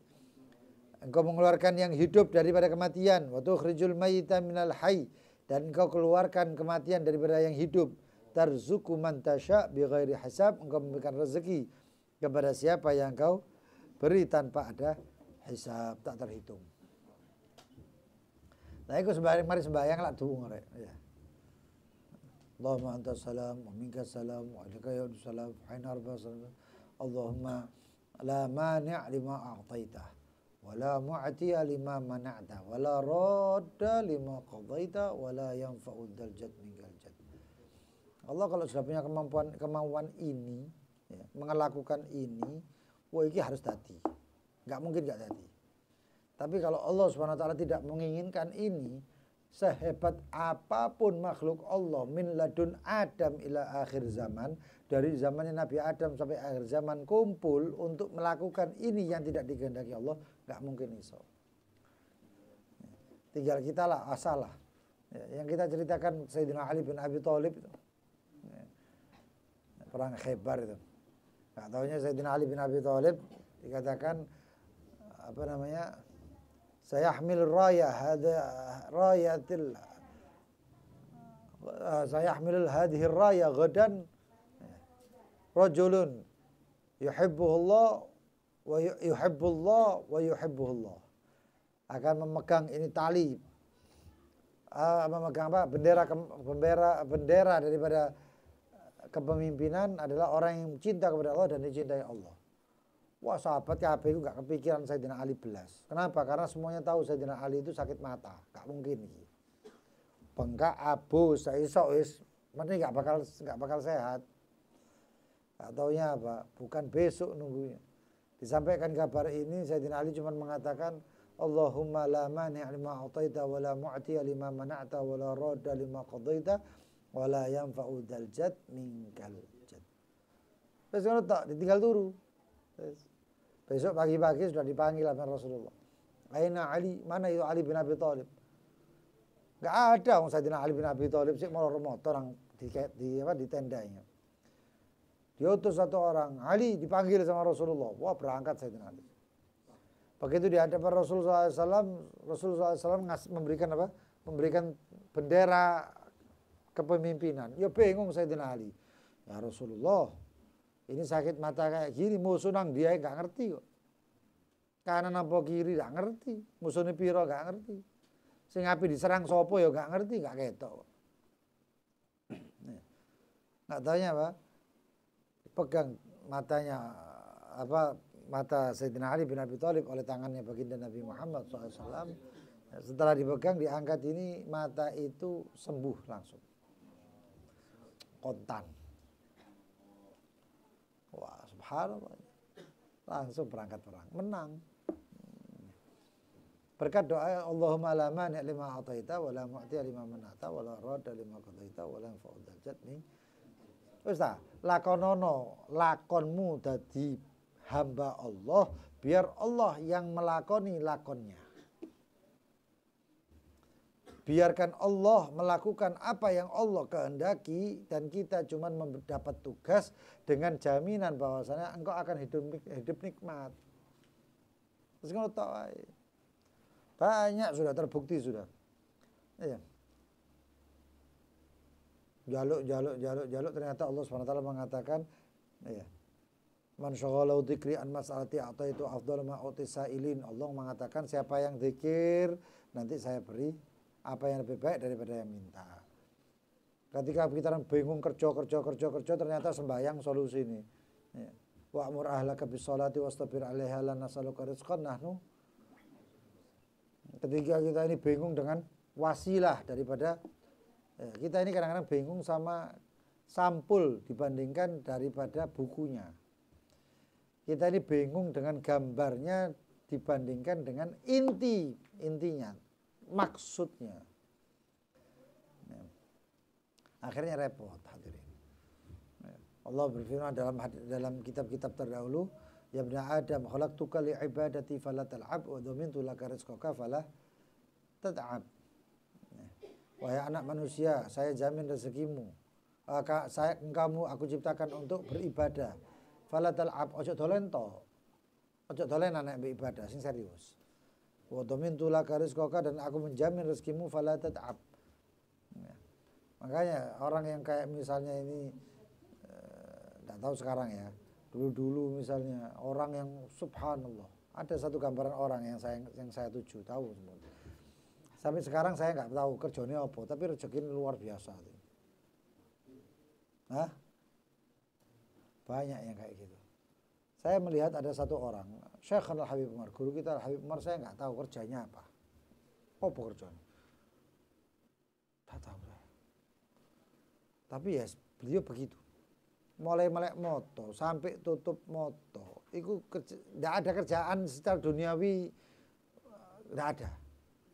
engkau mengeluarkan yang hidup daripada kematian. Wa tukhrijul mayyita minal hayy, dan engkau keluarkan kematian daripada yang hidup. Tarzuqu man tasya bighairi hisab, engkau memberikan rezeki kepada siapa yang engkau beri tanpa ada hisab, tak terhitung. Nah, iku sembahyang, mari sembahyang lah tuh ngorek. Ya. Allahumma anta salam wa minka salam wa ilaika yaudu salam hayna arba salam. Allahumma la mani' lima a'taita wa la mu'tiya lima mana'ta wa la radda lima qadaita wa la yanfa'u dzal jadd minkal jadd. Allah kalau sudah punya kemampuan ini, ya, melakukan ini, wah ini harus dadi. Enggak mungkin enggak dadi. Tapi kalau Allah Subhanahu wa taala tidak menginginkan ini, sehebat apapun makhluk Allah min ladun Adam ila akhir zaman, dari zamannya Nabi Adam sampai akhir zaman kumpul untuk melakukan ini yang tidak dikehendaki Allah, enggak mungkin iso. Tinggal kita lah, asalah. Ya, yang kita ceritakan Sayyidina Ali bin Abi Thalib itu. Ya, perang Khaybar itu. Enggak taunya Sayyidina Ali bin Abi Thalib dikatakan apa namanya? Sayahmil raya hada rayatil sayahmil hadhihi raya gadan rajulun yuhibbuhullah wa yuhibbullah wa yuhibbuhullah, akan memegang ini tali memegang apa bendera daripada kepemimpinan adalah orang yang cinta kepada Allah dan dicintai Allah. Wah, sahabat kabeh itu gak kepikiran Sayyidina Ali belas. Kenapa? Karena semuanya tahu Sayyidina Ali itu sakit mata, gak mungkin iki. Bengkak abu saiso wis mesti gak bakal sehat. Gak taunya apa? Bukan besok nunggunya. Disampaikan kabar ini Sayyidina Ali cuma mengatakan Allahumma la mani' lima a'taita wa la mu'tiya lima mana'ta wa la radda lima qadaita wa la yanfa'u dzal jadd minkal jadd. Wis ngono tok, ditinggal turu. Besok pagi-pagi sudah dipanggil oleh Rasulullah. Aina Ali, mana itu Ali bin Abi Thalib? Enggak ada orang Sayyidina Ali bin Abi Thalib sih mau motor orang di tendanya. Diutus satu orang, Ali dipanggil sama Rasulullah. Wah, berangkat Sayyidina Ali. Begitu di hadapan Rasulullah SAW memberikan apa? Memberikan bendera kepemimpinan. Ya bingung Sayyidina Ali. Ya Rasulullah, ini sakit mata kayak gini, musuh nang dia nggak ngerti kok. Kanan apa kiri nggak ngerti, musuhnya piro nggak ngerti. Sing api diserang sopo ya nggak ngerti, nggak ketok. Nggak taunya apa? Pegang matanya apa mata Sayyidina Ali bin Abi Thalib oleh tangannya baginda Nabi Muhammad SAW. Setelah dipegang diangkat ini mata itu sembuh langsung, kontan. Wah, subhanallah. Langsung berangkat perang, menang. Berkat doa Allahumma la mani' lima a'taita wa la mu'tiya lima mana'ta wa la radda lima qadaita wa la yanfa'u dzal jadd min. Wis ta, lakonono lakonmu dadi hamba Allah, biar Allah yang melakoni lakonnya. Biarkan Allah melakukan apa yang Allah kehendaki dan kita cuma mendapat tugas dengan jaminan bahwasanya engkau akan hidup nikmat. Terus ngono tok wae. Banyak sudah terbukti sudah. Iya. Jaluk ternyata Allah SWT mengatakan iya. Man syaghalahu dzikri an mas'alati ataitu afdal ma utisailin. Allah mengatakan siapa yang zikir nanti saya beri apa yang lebih baik daripada yang minta. Ketika kita bingung kerja ternyata sembahyang solusi ini. Ya. Wa'mur ahlaka bis sholati wastabir 'alaiha lan nas'aluka rizqan nahnu. Ketika kita ini bingung dengan wasilah daripada kita ini kadang-kadang bingung sama sampul dibandingkan daripada bukunya. Kita ini bingung dengan gambarnya dibandingkan dengan intinya. Maksudnya ya. Akhirnya repot hadirin ya. Allah berfirman dalam kitab-kitab terdahulu, ya ibna Adam khalaqtuka li ibadati fala tal'ab wa dhamintu laka rizqaka fala tat'ab ya. Wahai anak manusia, saya jamin rezekimu. Kamu aku ciptakan untuk beribadah. Fala tal'ab, ojo dolen to. Ojo dolen anak beribadah sing serius. Wa dhamintu laka rizqaka, dan aku menjamin rezekimu fala tat'ab. Ya. Makanya orang yang kayak misalnya ini enggak tahu sekarang ya. Dulu misalnya orang yang subhanallah. Ada satu gambaran orang yang saya tuju, tahu semua. Sampai sekarang saya enggak tahu kerjanya apa, tapi rezeki luar biasa. Hah? Banyak yang kayak gitu. Saya melihat ada satu orang, Syekh Al-Habib Umar, guru kita Al-Habib Umar, saya nggak tahu kerjanya apa. Apa kerjanya? Tak tahu saya. Tapi ya beliau begitu. Mulai melek moto sampai tutup moto. Itu tidak ada kerjaan secara duniawi, tidak ada.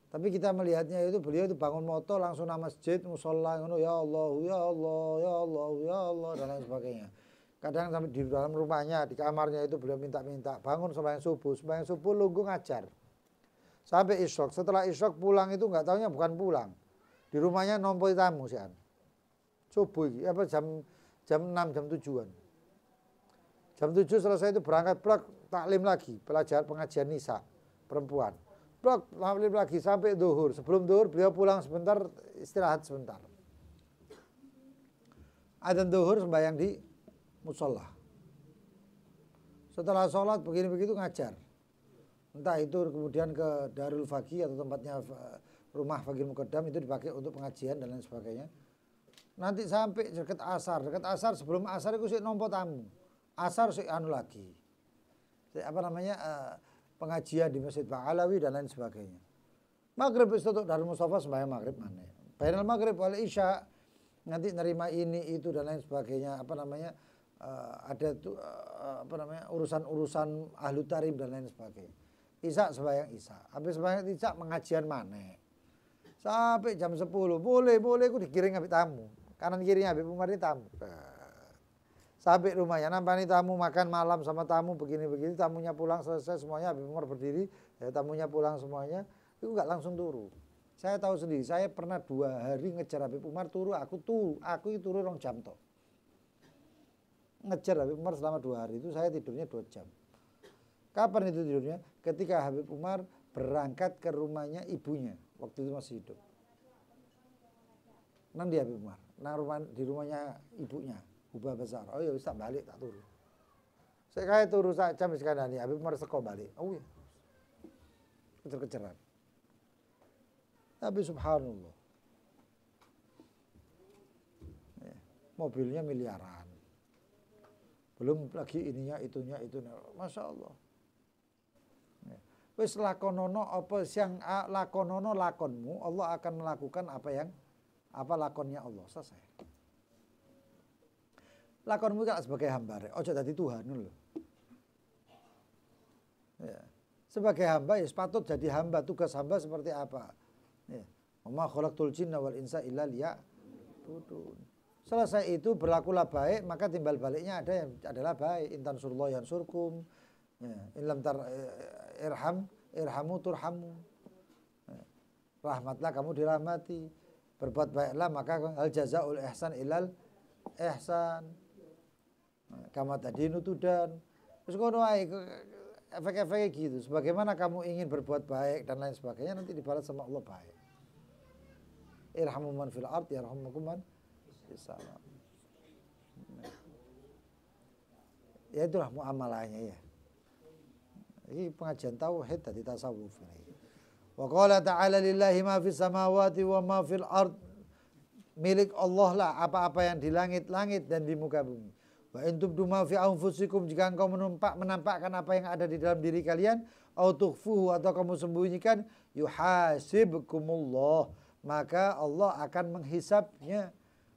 Tapi kita melihatnya itu beliau itu bangun moto langsung nama masjid, musola, ya Allah, ya Allah, ya Allah, ya Allah dan lain sebagainya. Kadang sampai di dalam rumahnya, di kamarnya itu beliau minta-minta bangun sembahyang subuh lungguh ngajar. Sampai isyrak, setelah isyrak pulang itu nggak tahunya bukan pulang. Di rumahnya nomboi tamu sih. Subuh apa jam 6 jam 7-an. Jam 7 selesai itu berangkat taklim lagi, pelajar pengajian nisa perempuan. Taklim lagi sampai zuhur. Sebelum zuhur beliau pulang sebentar, istirahat sebentar. Adzan zuhur sembahyang di musola. Setelah sholat begini-begitu ngajar. Entah itu kemudian ke Darul Faqih atau tempatnya rumah Faqih Muqaddam itu dipakai untuk pengajian dan lain sebagainya. Nanti sampai dekat asar sebelum asar itu sih nompo tamu. Asar sih anu lagi. Pengajian di Masjid Ba'alawi dan lain sebagainya. Maghrib itu tutup Darul Mustafa sembahyang maghrib mana. Bainal maghrib wal isya nanti nerima ini itu dan lain sebagainya. Ada tuh urusan-urusan ahlu tarim dan lain sebagainya. Isya sembahyang isya. Habis sembahyang isya pengajian mana. Sampai jam 10 boleh aku dikirim habis tamu. Kanan kirinya Habib Umar ini tamu. Sampai rumahnya nampani tamu makan malam sama tamu begini-begini, tamunya pulang selesai semuanya Habib Umar berdiri, ya tamunya pulang semuanya, itu enggak langsung turu. Saya tahu sendiri, saya pernah 2 hari ngejar Habib Umar turu, aku itu turu 2 jam toh. Ngejar Habib Umar selama 2 hari itu saya tidurnya 2 jam. Kapan itu tidurnya? Ketika Habib Umar berangkat ke rumahnya ibunya, waktu itu masih hidup. Nang dia Habib Umar, di rumahnya ibunya. Ubah besar, oh ya bisa balik tak turu. Saya kayak turu sak jam sekarang ini, Habib Umar seko balik. Oh ya, kejar-kejaran. Tapi subhanallah, mobilnya miliaran, belum lagi ininya itunya, masya Allah. Wis lakonono apa yang lakonono lakonmu, Allah akan melakukan apa lakonnya Allah, selesai. Lakonmu kan sebagai hamba, ojo dadi Tuhan lho. Ya. Sebagai hamba ya sepatut jadi hamba, tugas hamba seperti apa? Ya. Wa ma khalaqtul jinna wal insa illa liya'budun. Selesai itu berlakulah baik, maka timbal baliknya adalah baik. Intan surullah yansurkum. Ya. In lam irhamu turhamu. Ya. Rahmatlah kamu dirahmati. Berbuat baiklah maka al jazaul ihsan ilal ihsan. Kama tadi nutudan. Terus ngono ae efek-efeknya gitu. Sebagaimana kamu ingin berbuat baik dan lain sebagainya nanti dibalas sama Allah baik. Irhamu man fil ard yarhamukum man fis sama. Ya itulah muamalahnya ya. Ini pengajian tauhid tadi tasawuf ini. Wa qala ta'ala lillahi ma fis samawati wa ma fil ard. Milik Allah lah apa-apa yang di langit-langit dan di muka bumi. Wa in tubdu ma fi anfusikum, jika engkau menampakkan apa yang ada di dalam diri kalian, au tukhfuhu atau kamu sembunyikan, yuhasibkumullah, maka Allah akan menghisabnya.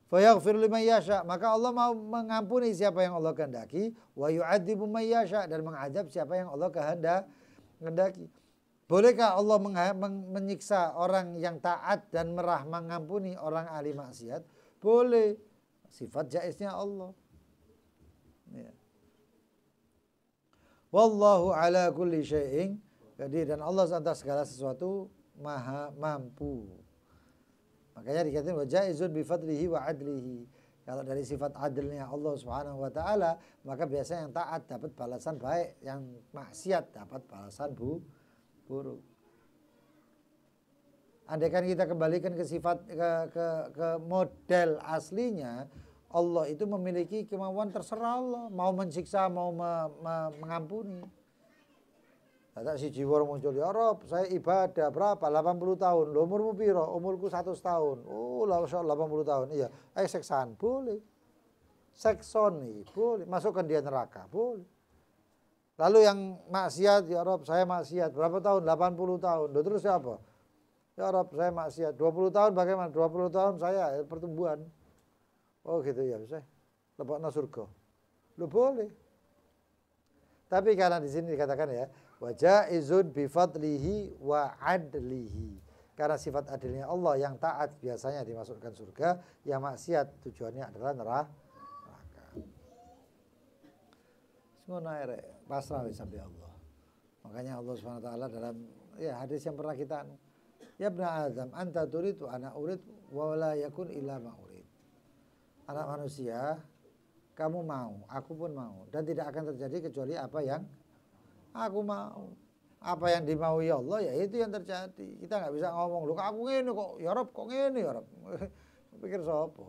Fa yaghfir liman yasha, maka Allah mau mengampuni siapa yang Allah kehendaki, wa yu'adzibu man yasha, dan mengadab siapa yang Allah kehendaki. Bolehkah Allah menyiksa orang yang taat dan mengampuni orang ahli maksiat? Boleh. Sifat jaiznya Allah. Ya. Wallahu ala kulli syai'in qadir, dan Allah atas segala sesuatu maha mampu. Makanya dikatakan wa jaizun bi fadlihi wa adlihi. Kalau dari sifat adilnya Allah Subhanahu wa taala, maka biasanya yang taat dapat balasan baik, yang maksiat dapat balasan buruk. Andaikan kita kembalikan ke sifat ke model aslinya, Allah itu memiliki kemauan terserah Allah, mau mensiksa, mau mengampuni. Ada si jiwa muncul, ya Rob, saya ibadah berapa? 80 tahun. Loh, umurmu piro? Umurku 100 tahun. Oh, 80 tahun. Iya, siksaan boleh. seksoni, boleh. Masukkan dia neraka, boleh. Lalu yang maksiat, ya Rob saya maksiat. Berapa tahun? 80 tahun. Loh, terus siapa? Ya Rob saya maksiat. 20 tahun bagaimana? 20 tahun saya pertumbuhan. Oh gitu ya, bisa. Lebokna surga. Loh boleh. Tapi karena di sini dikatakan ya, wa jaizun bi fadlihi wa adlihi. Karena sifat adilnya Allah yang taat biasanya dimasukkan surga, yang maksiat tujuannya adalah neraka. Ngono ae pasrah wis sampai Allah. Makanya Allah Subhanahu wa taala dalam ya hadis yang pernah kita ya ibnu Adam anta turidu ana urid wa la yakun illa ma urid. Anak manusia, kamu mau, aku pun mau, dan tidak akan terjadi kecuali apa yang aku mau. Apa yang dimaui Allah ya itu yang terjadi. Kita nggak bisa ngomong, "Loh aku ngene kok, ya Rob kok ngene ya Rob." Pikir sapa?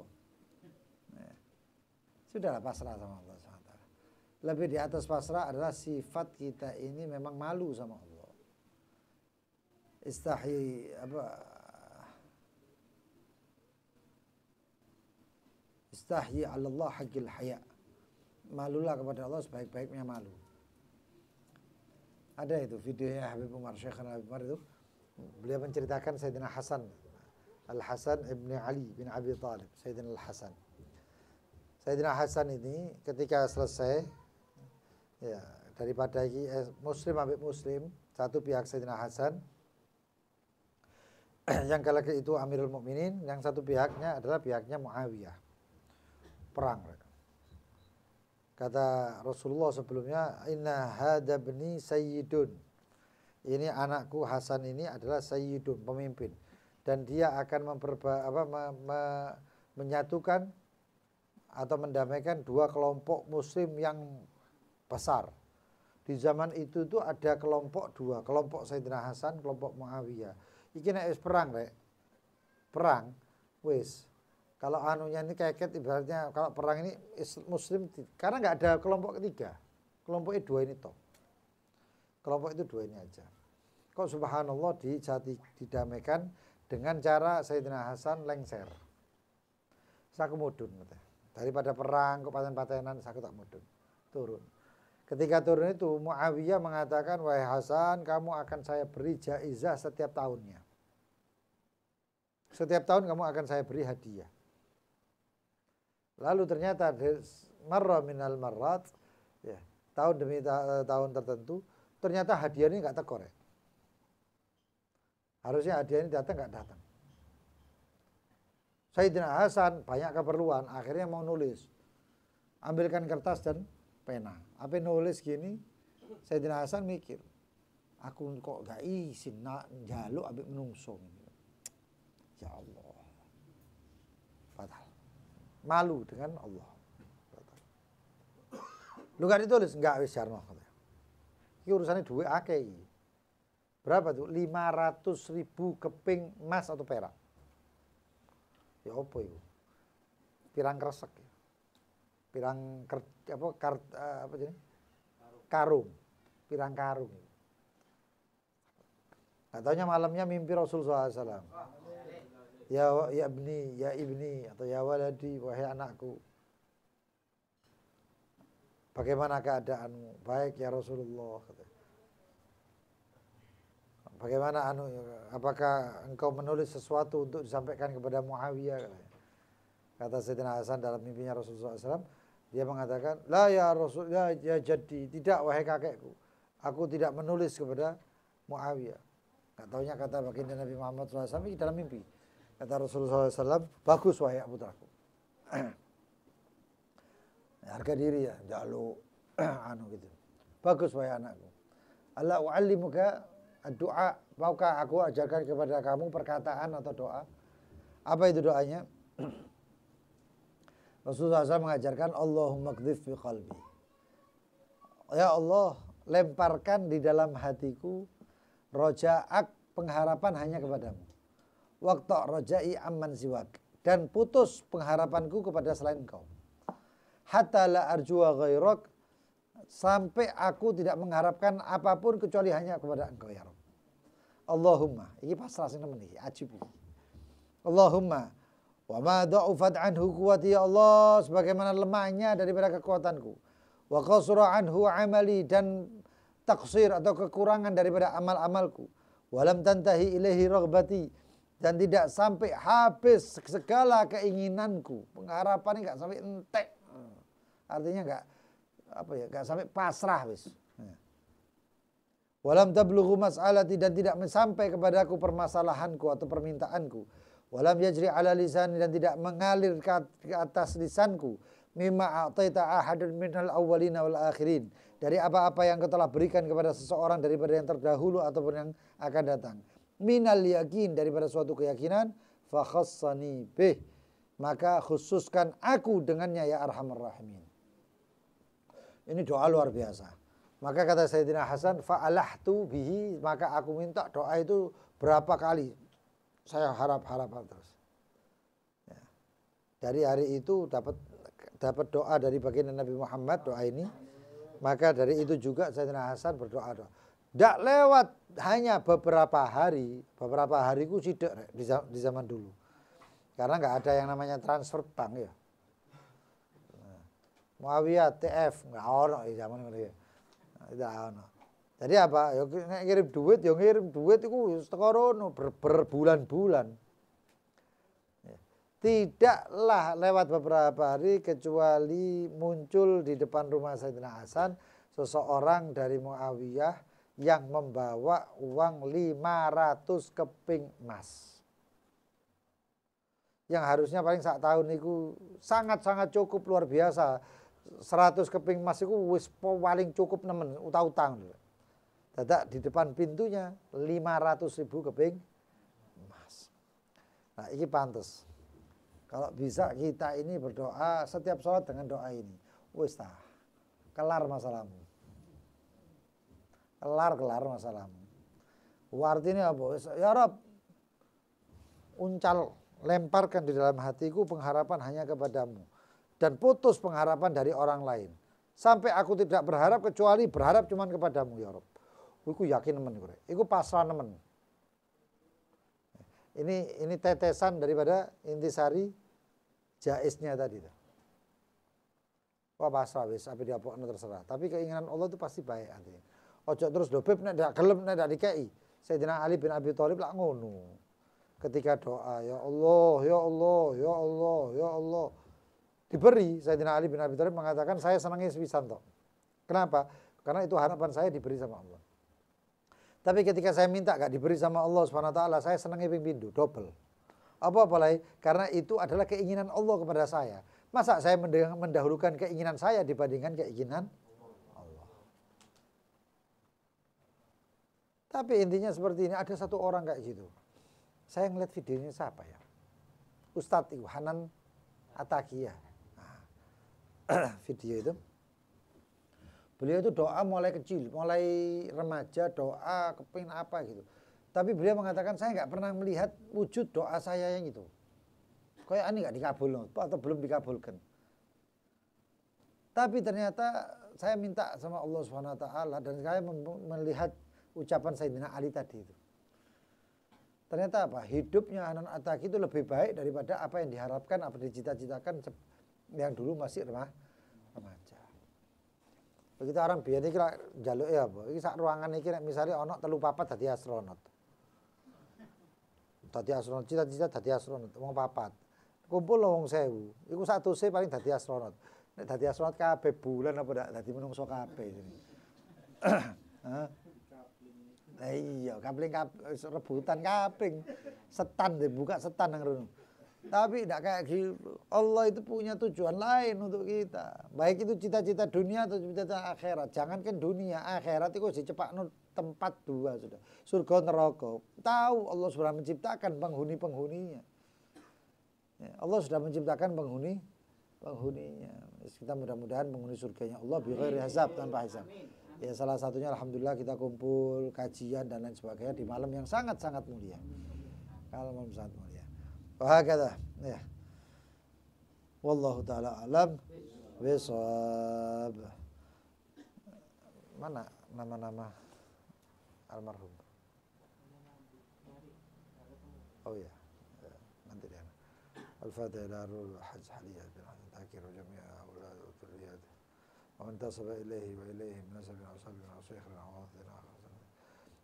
Nah, sudahlah pasrah sama Allah SWT. Lebih di atas pasrah adalah sifat kita ini memang malu sama Allah. Istahyi 'ala Allah haqqil haya. Malulah kepada Allah sebaik-baiknya malu. Ada itu videonya Habib Umar, Syekh Habib Umar itu. Beliau menceritakan Sayyidina Hasan Al-Hasan ibn Ali bin Abi Thalib. Sayyidina Al-Hasan. Sayyidina Hasan ini ketika selesai ya daripada Muslim Habib Muslim, satu pihak Sayyidina Hasan, yang kala itu Amirul Mukminin, yang satu pihaknya adalah pihaknya Muawiyah. Perang mereka. Kata Rasulullah sebelumnya, inna hada bni sayyidun. Ini anakku Hasan ini adalah sayyidun, pemimpin. Dan dia akan menyatukan atau mendamaikan dua kelompok muslim yang besar. Di zaman itu tuh ada kelompok dua, kelompok Sayyidina Hasan, kelompok Muawiyah. Iki nek wis perang, Rek. Perang wis. Kalau anunya ini keket ibaratnya kalau perang ini muslim karena nggak ada kelompok ketiga. Kelompok itu dua ini toh. Kelompok itu dua ini aja. Kok subhanallah didamaikan dengan cara Sayyidina Hasan lengser. Saku mudun. Daripada perang kok paten-patenan saku tak mudun. Turun. Ketika turun itu Muawiyah mengatakan, wahai Hasan, kamu akan saya beri jaizah setiap tahunnya. Setiap tahun kamu akan saya beri hadiah. Lalu ternyata marra minal marrat, ya, tahun demi tahun tertentu, ternyata hadiah ini nggak tekor ya. Harusnya hadiah ini datang nggak datang. Sayyidina Hasan banyak keperluan, akhirnya mau nulis. Ambilkan kertas dan pena. Apa nulis gini, Sayyidina Hasan mikir, aku kok gak izin nak njaluk ambek menungso. Ya Allah. Fatal. Malu dengan Allah. Fatal. Lu gak ditulis? Enggak, wis jarno. Ini urusannya duit akeh. Berapa tuh? 500.000 keping emas atau perak. Ya apa itu? Pirang kresek. Pirang apa jadi? Karung. Pirang karung. Nah, taunya malamnya mimpi Rasulullah SAW. Ya ibni, ya ibni, atau ya waladi, wahai anakku. Bagaimana keadaanmu? Baik ya Rasulullah. Bagaimana apakah engkau menulis sesuatu untuk disampaikan kepada Muawiyah? Kata Sayyidina Hasan dalam mimpinya Rasulullah SAW, dia mengatakan, la ya Rasul, ya jadi, tidak wahai kakekku. Aku tidak menulis kepada Muawiyah. Gak taunya kata baginda Nabi Muhammad SAW ini dalam mimpi. Kata Rasulullah SAW, bagus wahai putraku. Harga diri ya, jaluk gitu. Bagus wahai anakku. Allah u'allimuka doa, maukah aku ajarkan kepada kamu perkataan atau doa? Apa itu doanya? Rasulullah SAW mengajarkan Allahumma qdhif fi qalbi. Ya Allah, lemparkan di dalam hatiku roja'ak, pengharapan hanya kepadamu. Waktu roja'i amman siwak, dan putus pengharapanku kepada selain engkau. Hatta la arjuwa ghairak, sampai aku tidak mengharapkan apapun kecuali hanya kepada engkau ya Rabb. Allahumma, ini pasrah sing nemen iki, ajib iki. Allahumma Wa ma dha'ufat anhu quwwati ya Allah, sebagaimana lemahnya daripada kekuatanku. Wa qasura anhu amali, dan taksir atau kekurangan daripada amal-amalku. Walam tantahi ilaihi raghbati, dan tidak sampai habis segala keinginanku. Pengharapan enggak sampai entek. Artinya enggak sampai pasrah wis. Walam tablughu mas'alati, dan tidak sampai kepadaku permasalahanku atau permintaanku. Walam yajri ala lisani, dan tidak mengalir ke atas lisanku. Mimma a'taita ahadun minal awwalina wal akhirin, dari apa-apa yang kau telah berikan kepada seseorang daripada yang terdahulu ataupun yang akan datang. Minal yakin, daripada suatu keyakinan. Fa khassani bih, maka khususkan aku dengannya ya arhamar rahimin. Ini doa luar biasa. Maka kata Sayyidina Hasan, fa'alahtu bihi, maka aku minta doa itu berapa kali. Saya harap terus. Ya. Dari hari itu dapat doa dari baginda Nabi Muhammad, doa ini. Maka dari itu juga Sayyidina Hasan berdoa. Tidak lewat hanya beberapa hariku sidik di zaman dulu. Karena nggak ada yang namanya transfer bank ya. Muawiyah TF nggak ono di zaman itu. Tidak ono. Jadi apa? Ya ngirim duit itu seterono berbulan-bulan. Tidaklah lewat beberapa hari kecuali muncul di depan rumah Sayyidina Hasan seseorang dari Muawiyah yang membawa uang 500 keping emas. Yang harusnya paling sak tahun itu sangat-sangat cukup luar biasa. 100 keping emas itu wis paling cukup nemen utang-utang. Dadak di depan pintunya 500.000 keping emas. Nah, ini pantes. Kalau bisa kita ini berdoa setiap sholat dengan doa ini. Wis tah, kelar masalahmu. Kelar masalahmu. Artinya apa? Ya Rabb, uncal, lemparkan di dalam hatiku pengharapan hanya kepadamu. Dan putus pengharapan dari orang lain. Sampai aku tidak berharap kecuali berharap cuma kepadamu ya Rabb. Iku yakin nemen kowe. Iku pasrah nemen. Ini tetesan daripada intisari jaiznya tadi. Wah pasrah wis apa diapokno terserah. Tapi keinginan Allah itu pasti baik artinya. Ojo terus lho beb nek ndak gelem nek ndak dikei. Sayyidina Ali bin Abi Thalib lak ngono. Ketika doa ya Allah, ya Allah, ya Allah, ya Allah. Diberi, Sayyidina Ali bin Abi Thalib mengatakan saya senangnya sepisan toh. Kenapa? Karena itu harapan saya diberi sama Allah. Tapi ketika saya minta gak diberi sama Allah SWT, saya senangnya ping-pindu, double. Apa-apalagi, karena itu adalah keinginan Allah kepada saya. Masa saya mendahulukan keinginan saya dibandingkan keinginan Allah. Tapi intinya seperti ini, ada satu orang kayak gitu. Saya ngeliat videonya siapa ya? Ustadz itu, Hanan Ataqiyah. Nah, video itu. Beliau itu doa mulai kecil, mulai remaja, doa kepingin apa gitu. Tapi beliau mengatakan saya nggak pernah melihat wujud doa saya yang itu. Kayak ini nggak dikabul atau belum dikabulkan. Tapi ternyata saya minta sama Allah SWT dan saya melihat ucapan Sayyidina Ali tadi itu. Ternyata apa? Hidupnya Hanan Ataqi itu lebih baik daripada apa yang diharapkan, apa dicita-citakan yang dulu masih remaja. Begitu orang biyen iki lak njaluke apa? Iki sak ruangan iki nek misale ana 3-4 dadi astronot. Dadi astronot, cita-cita dadi astronot, wong 4. Kumpul wong 1000. Iku sak dose paling dadi astronot. Nek dadi astronot kabeh bulan apa ndak dadi menungso kabeh. Hah? Iya, kapling rebutan kapling. Setan dibuka setan nang rono. Tapi tidak kayak gitu. Allah itu punya tujuan lain untuk kita. Baik itu cita-cita dunia atau cita-cita akhirat. Jangankan dunia, akhirat itu dicepakno tempat dua sudah. Surga neraka. Tahu Allah sudah menciptakan penghuni-penghuninya. Ya, Allah sudah menciptakan penghuninya. Kita mudah-mudahan penghuni surganya Allah bi ghairi hisab, tanpa hisab. Ya salah satunya alhamdulillah kita kumpul kajian dan lain sebagainya di malam yang sangat-sangat mulia. Kalau malam sangat mulia. Wahakata, ya. Wallahu taala alam bisawab. Mana nama-nama almarhum? Oh ya, nanti dia. الفاتحة إلى روح الحج حلية بالحسن تذكر جميع أولاد وذرياته وانتصب إليه وإليه من نسب أو صلب أو شيخ أو واصل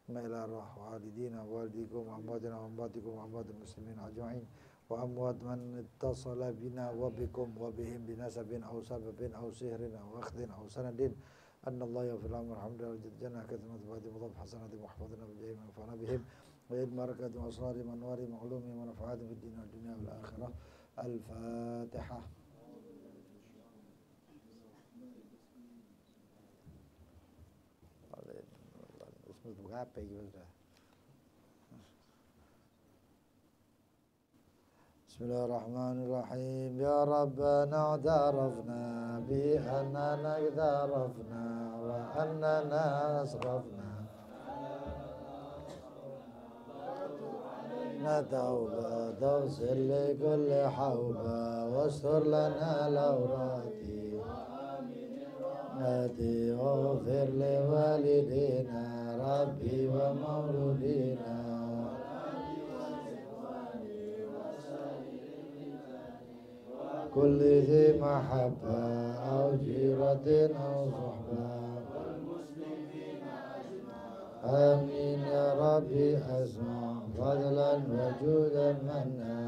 ما إلى أرواح والدينا ووالديكم وأمواتنا وأمواتكم وأموات المسلمين أجمعين وأموات من اتصل بنا وبكم وبهم بنسب أو سبب أو سهر أو أخذ أو سند أن الله يغفر لهم والحمد لله الجنة كثمة بعد مضاف حسنات محفظنا بالجيم ونفعنا بهم ويد بركة وأسرار وأنوار معلومهم ونفعات في الدين والدنيا والآخرة. الفاتحة. بسم الله الرحمن الرحيم. يا ربنا اعترفنا بأننا اقترفنا وأننا أسرفنا توبة توصل لكل حوبة واستر لنا الأوراتي واغفر لوالدينا ربي ومولودينا كل ذي محبة أو جيرة أو صحبة آمين يا ربي أسمع فضلا وجودا منا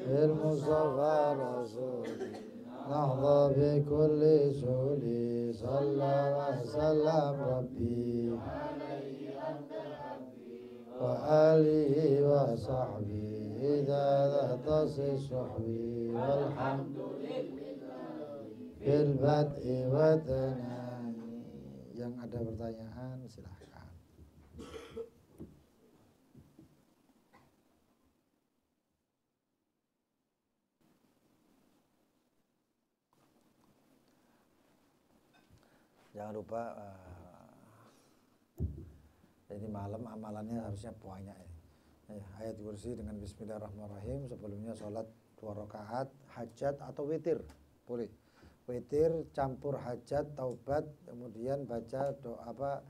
بالمصطفى رسول نحظى بكل سهول صلى وسلم ربي وآله وصحبه إذا ذات الصحبي والحمد في البدء والثناء. Yang ada pertanyaan silahkan. Jangan lupa ini malam amalannya harusnya banyak ya. Ayat kursi dengan bismillahirrahmanirrahim, sebelumnya sholat 2 rakaat, hajat atau witir boleh. Witir campur hajat, taubat, kemudian baca doa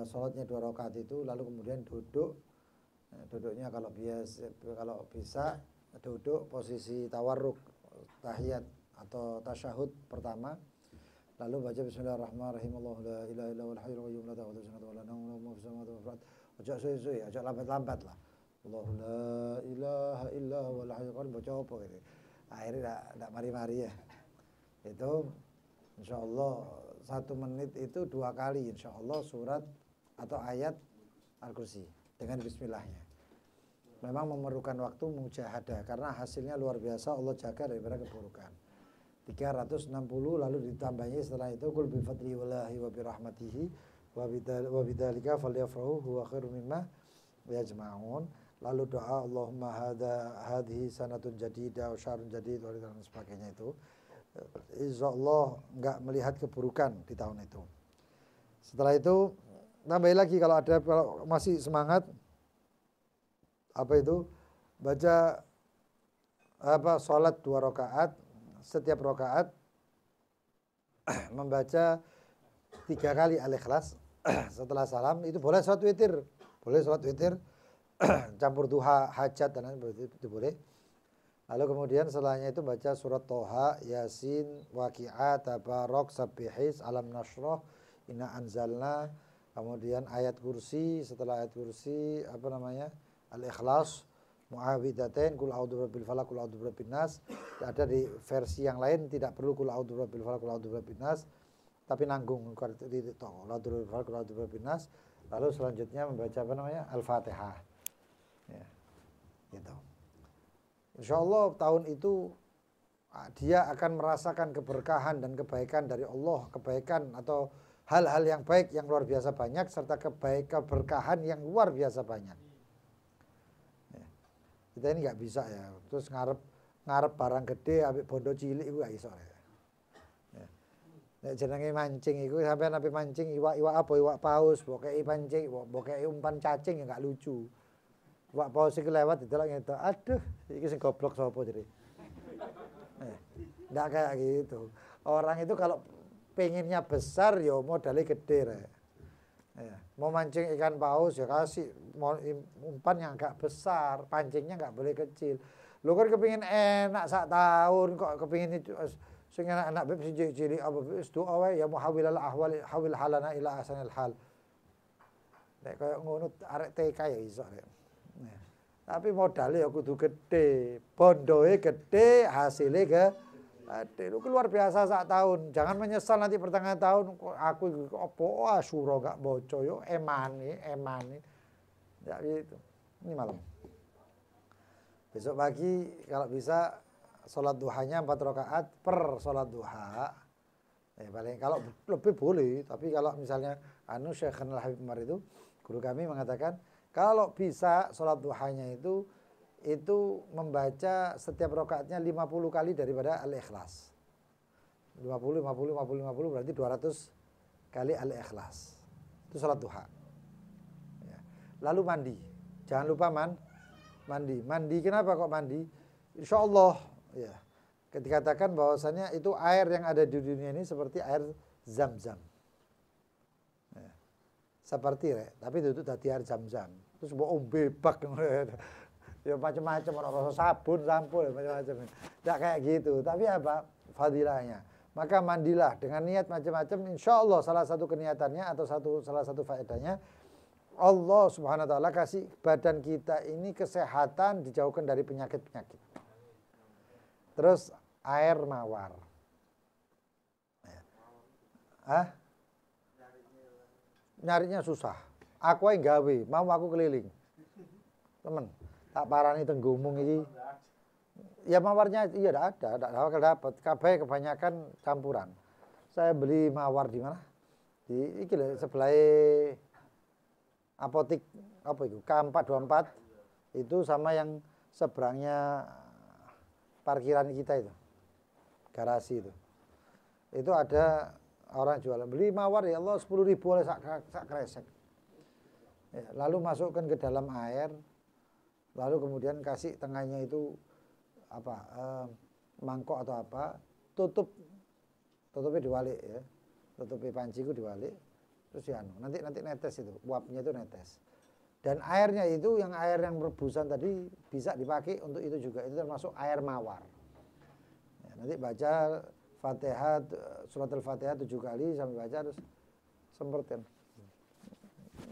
sholatnya 2 rakaat itu, lalu kemudian duduk. Duduknya kalau bisa duduk posisi tawarruk, tahiyat atau tasyahud pertama. Lalu baca bismillahirrahmanirrahim. Allahu la ilaha illa huwal hayyul qayyum la ta'khudhuhu sinatun wa la nawm lahu ma fis samawati wa fil ardh. Ojo suwi-suwi, ojo lambat-lambat lah. Allahu la ilaha illa huwal hayyul qayyum, baca apa gitu. Akhirnya enggak mari-mari ya. Itu insyaallah 1 menit itu 2 kali insyaallah surat atau ayat Al-Kursi dengan bismillahnya. Memang memerlukan waktu mujahadah karena hasilnya luar biasa, Allah jaga daripada keburukan. 360 lalu ditambahi setelah itu kul bi fadli wallahi wa bi rahmatihi wa bidzalika falyafrahu huwa khairum mimma yajma'un. Lalu doa Allahumma hadhihi sanatun jadidah wa syahrun jadid dan sebagainya itu. Insyaallah enggak melihat keburukan di tahun itu. Setelah itu tambah lagi kalau masih semangat baca salat 2 rakaat. Setiap rakaat membaca 3 kali Al-Ikhlas setelah salam. Itu boleh salat witir, campur duha, hajat dan lain itu boleh. Lalu kemudian setelahnya itu baca surat Toha, Yasin, Waqi'ah, Tabarok, Sabbihis, Alam Nashrah, Inna Anzalna, kemudian ayat kursi. Setelah ayat kursi Al-Ikhlas, Mu'awwidzatain, Qul a'udzu birabbil falaq, Qul a'udzu birabbin nas. Ada di versi yang lain tidak perlu Qul a'udzu birabbil falaq, Qul a'udzu birabbin nas, tapi nanggung Qul a'udzu birabbil falaq, Qul a'udzu birabbin nas. Lalu selanjutnya membaca Al-Fatihah. Ya. Gitu. Insyaallah tahun itu dia akan merasakan keberkahan dan kebaikan dari Allah, kebaikan atau hal-hal yang baik yang luar biasa banyak serta keberkahan yang luar biasa banyak. Kita ini nggak bisa ya, terus ngarep barang gede, ambil bondo cilik itu nggak iso ya. Jenenge mancing itu sampean ape mancing iwak apa iwak paus, bokei pancing, bokei umpan cacing ya nggak lucu. Iwak paus iki lewat didelok ngene, aduh, iki sing goblok sapa jadi. Nggak kayak gitu. Orang itu kalau pengennya besar ya modalnya gede ya. Ya. Mau mancing ikan paus ya kasih mau umpan yang agak besar, pancingnya nggak boleh kecil. Lu kan kepingin enak sak tahun kok kepingin itu sing anak beb sing cilik apa wis doa wae ya muhawilal ahwal hawil halana ila ahsanil hal. Nek koyo ngono arek TK ya iso rek. Nah, tapi modalnya ya kudu gede, bondoe gede, hasilnya gede. Lu luar biasa sak tahun. Jangan menyesal nanti pertengahan tahun aku opo asyura gak boco yo emani. Ya gitu. Ini malam. Besok pagi kalau bisa sholat duhanya 4 rakaat per sholat duha. Paling kalau lebih boleh, tapi kalau misalnya Syekh Al-Habib Umar itu guru kami mengatakan kalau bisa sholat duhanya itu membaca setiap rakaatnya 50 kali daripada Al-Ikhlas. 50 berarti 200 kali Al-Ikhlas. Itu sholat duha. Ya. Lalu mandi. Jangan lupa mandi. Mandi kenapa kok mandi? Insya Allah ya. Dikatakan bahwasannya itu air yang ada di dunia ini seperti air Zam-Zam. Ya. Seperti tapi itu tadi air Zam-Zam. Terus mau bebak ya macam-macam orang rasa sabun, sampo macam-macam. Tidak kayak gitu. Tapi apa? Fadilahnya. Maka mandilah dengan niat macam-macam. Insya Allah salah satu keniatannya atau salah satu faedahnya Allah Subhanahu Wa Taala kasih badan kita ini kesehatan, dijauhkan dari penyakit-penyakit. Terus air mawar. Nyarinya susah. Aku yang gawe, mau aku keliling. Temen, tak parani tenggumung ini. Ya mawarnya iya ada dapat. Kabeh kebanyakan campuran. Saya beli mawar di mana? Di iki lho sebelah apotik apa itu? K424 itu sama yang seberangnya parkiran kita itu. Garasi itu. Itu ada orang jualan. Beli mawar ya Allah 10.000 oleh sak kresek. Ya, lalu masukkan ke dalam air. Lalu kemudian kasih tengahnya itu mangkok atau apa, tutupnya diwalik ya, tutupi panciku diwalik, terus ya nanti netes itu, uapnya itu netes. Dan airnya itu yang air yang rebusan tadi bisa dipakai untuk itu juga, itu termasuk air mawar. Ya, nanti baca Fatihah, surat Al-Fatihah 7 kali sampai baca terus semprotin.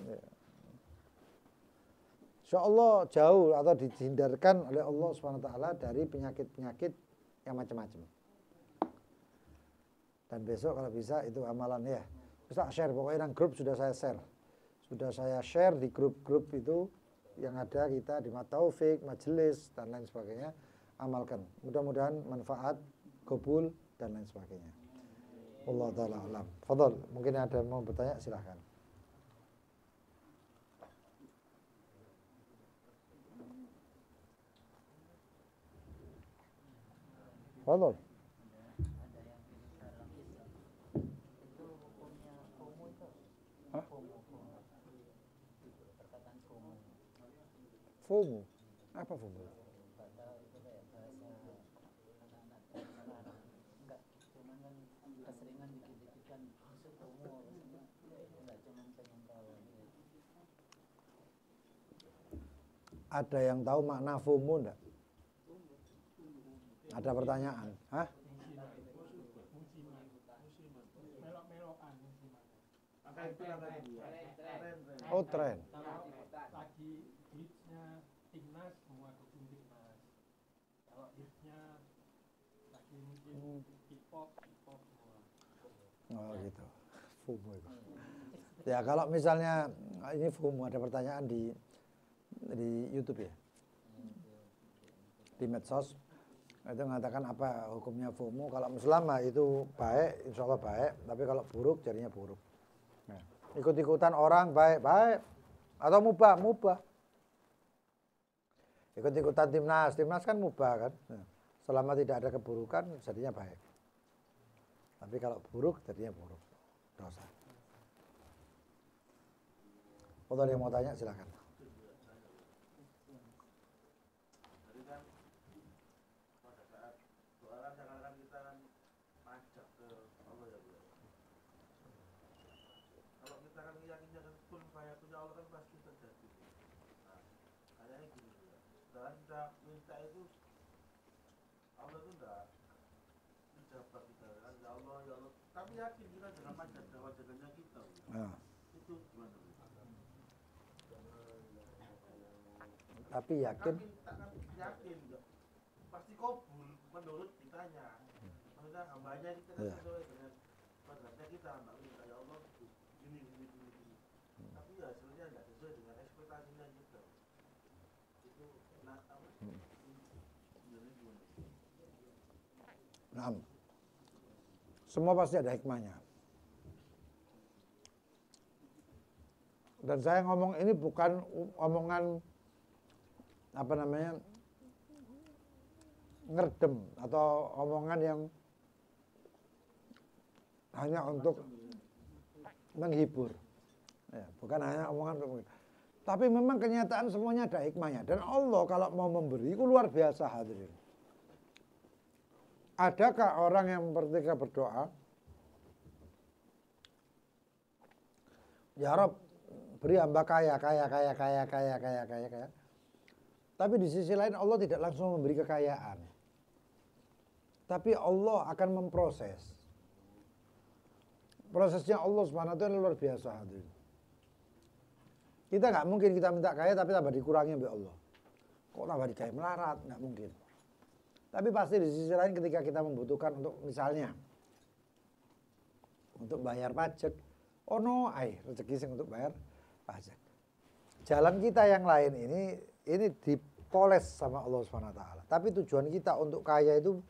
Ya. Insya Allah jauh atau dihindarkan oleh Allah SWT dari penyakit-penyakit yang macam-macam. Dan besok kalau bisa itu amalan ya. Bisa share, pokoknya yang grup sudah saya share. Sudah saya share di grup-grup itu yang ada kita di Mataufik, majelis, dan lain sebagainya. Amalkan. Mudah-mudahan manfaat, qabul, dan lain sebagainya. Allah Ta'ala alam. Fadol, mungkin ada yang mau bertanya, silahkan. Fadol. FOMO. Apa FOMO? Ada yang tahu makna FOMO enggak? Ada pertanyaan? Hah? Oh, tren. Lagi hitsnya timnas, semua dukung timnas. Kalau hitsnya lagi mungkin hip-hop semua. Oh gitu. FOMO itu. Ya kalau misalnya ini FOMO, ada pertanyaan di YouTube ya. Di medsos. Itu mengatakan apa hukumnya FOMO. Kalau selama itu baik, insya Allah baik. Tapi kalau buruk, jadinya buruk. Nah, ikut-ikutan orang baik. Atau mubah. Ikut-ikutan timnas kan mubah kan. Nah, selama tidak ada keburukan, jadinya baik. Tapi kalau buruk, jadinya buruk. Dosa. Kalau ada yang mau tanya, silakan. Kalau kita kan yakinnya kan kita minta itu Allah itu enggak menjawab kita kan ya Allah ya Allah. Tapi yakin kita dengan wajah-wajahnya kita. Itu gimana? Tapi yakin. Tapi yakin pasti kabul menurut kitanya. Maksudnya hambanya kita kan sesuai dengan wajahnya kita. Minta ya Allah ini. Tapi ya hasilnya enggak sesuai dengan ekspektasinya kita. Itu Nah, semua pasti ada hikmahnya. Dan saya ngomong ini bukan omongan ngerdem atau omongan yang hanya untuk menghibur. Ya, bukan hanya omongan untuk menghibur. Tapi memang kenyataan semuanya ada hikmahnya. Dan Allah kalau mau memberi itu luar biasa hadirin. Adakah orang yang ketika berdoa, ya Rob, beri hamba kaya. Tapi di sisi lain Allah tidak langsung memberi kekayaan. Tapi Allah akan memproses. Prosesnya Allah Subhanahu wa taala luar biasa hadirin. Kita nggak mungkin kita minta kaya tapi tambah dikurangi oleh Allah. Kok tambah dikaya melarat? Nggak mungkin. Tapi pasti di sisi lain ketika kita membutuhkan untuk misalnya untuk bayar pajak, rezeki sing untuk bayar pajak. Jalan kita yang lain ini dipoles sama Allah Subhanahu wa taala. Tapi tujuan kita untuk kaya itu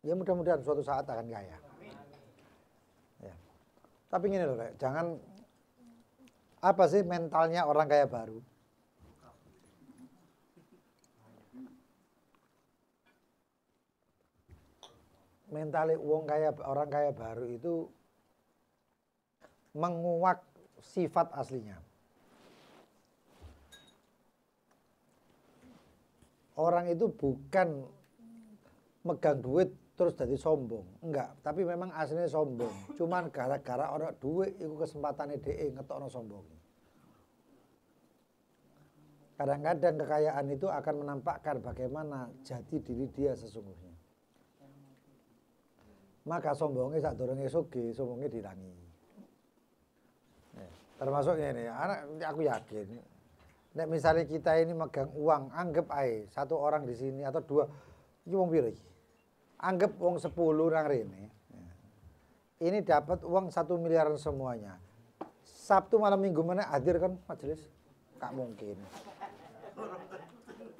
ya mudah-mudahan suatu saat akan kaya. Ya. Tapi gini loh, jangan apa sih mentalnya orang kaya baru? Mentalnya orang kaya baru itu menguak sifat aslinya. Orang itu bukan megang duit terus jadi sombong, enggak. Tapi memang aslinya sombong. Cuman gara-gara orang duit itu kesempatannya DE ngetokno sombong. Kadang-kadang kekayaan itu akan menampakkan bagaimana jati diri dia sesungguhnya. Maka sombongnya saat dorongnya sugih, sombongnya dirangi. Termasuk ini, aku yakin. Nek misalnya kita ini megang uang, anggap aja satu orang di sini atau dua, ini wong piro iki? Anggap wong 10 nang rene. Ini dapat uang 1 miliaran semuanya. Sabtu malam minggu mana hadir kan majelis? Gak mungkin.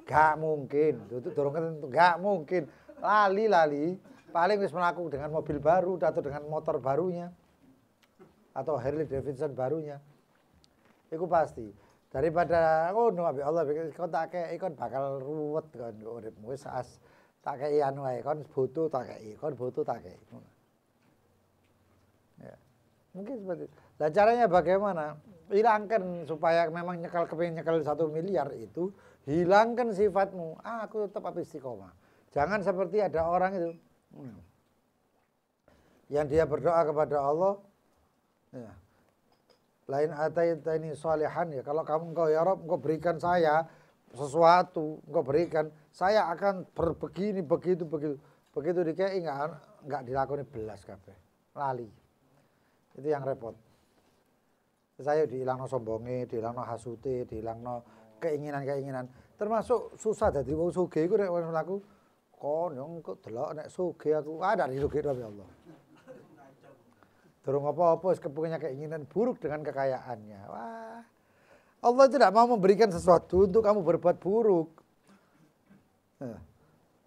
Gak mungkin. Gak mungkin. Lali. Paling wis melaku dengan mobil baru atau dengan motor barunya. Atau Harley Davidson barunya. Iku pasti. Daripada ambek Allah kau tak kei kon bakal ruwet kon uripmu wis tak kei anu ae kon butuh tak kei, kon butuh tak kei. Ya. Mungkin seperti itu. Nah, caranya bagaimana? Hilangkan supaya memang kepengin nyekel 1 miliar itu, hilangkan sifatmu. Aku tetap istiqomah. Jangan seperti ada orang itu yang dia berdoa kepada Allah, ya. Lain ataitani sholihan, ya kalau engkau ya Rabb, engkau berikan saya sesuatu, engkau berikan, saya akan berbegini begitu dikei enggak dilakoni belas kabeh. Lali. Itu yang repot. Saya dihilangno sombonge, dihilangno hasute, dihilangno keinginan-keinginan. Termasuk susah dadi wong sugih iku nek wong mlaku kon yo kok delok nek sugih aku ada di sugih ya Allah. Durung apa-apa wis kepunya keinginan buruk dengan kekayaannya. Wah. Allah tidak mau memberikan sesuatu untuk kamu berbuat buruk. Nah,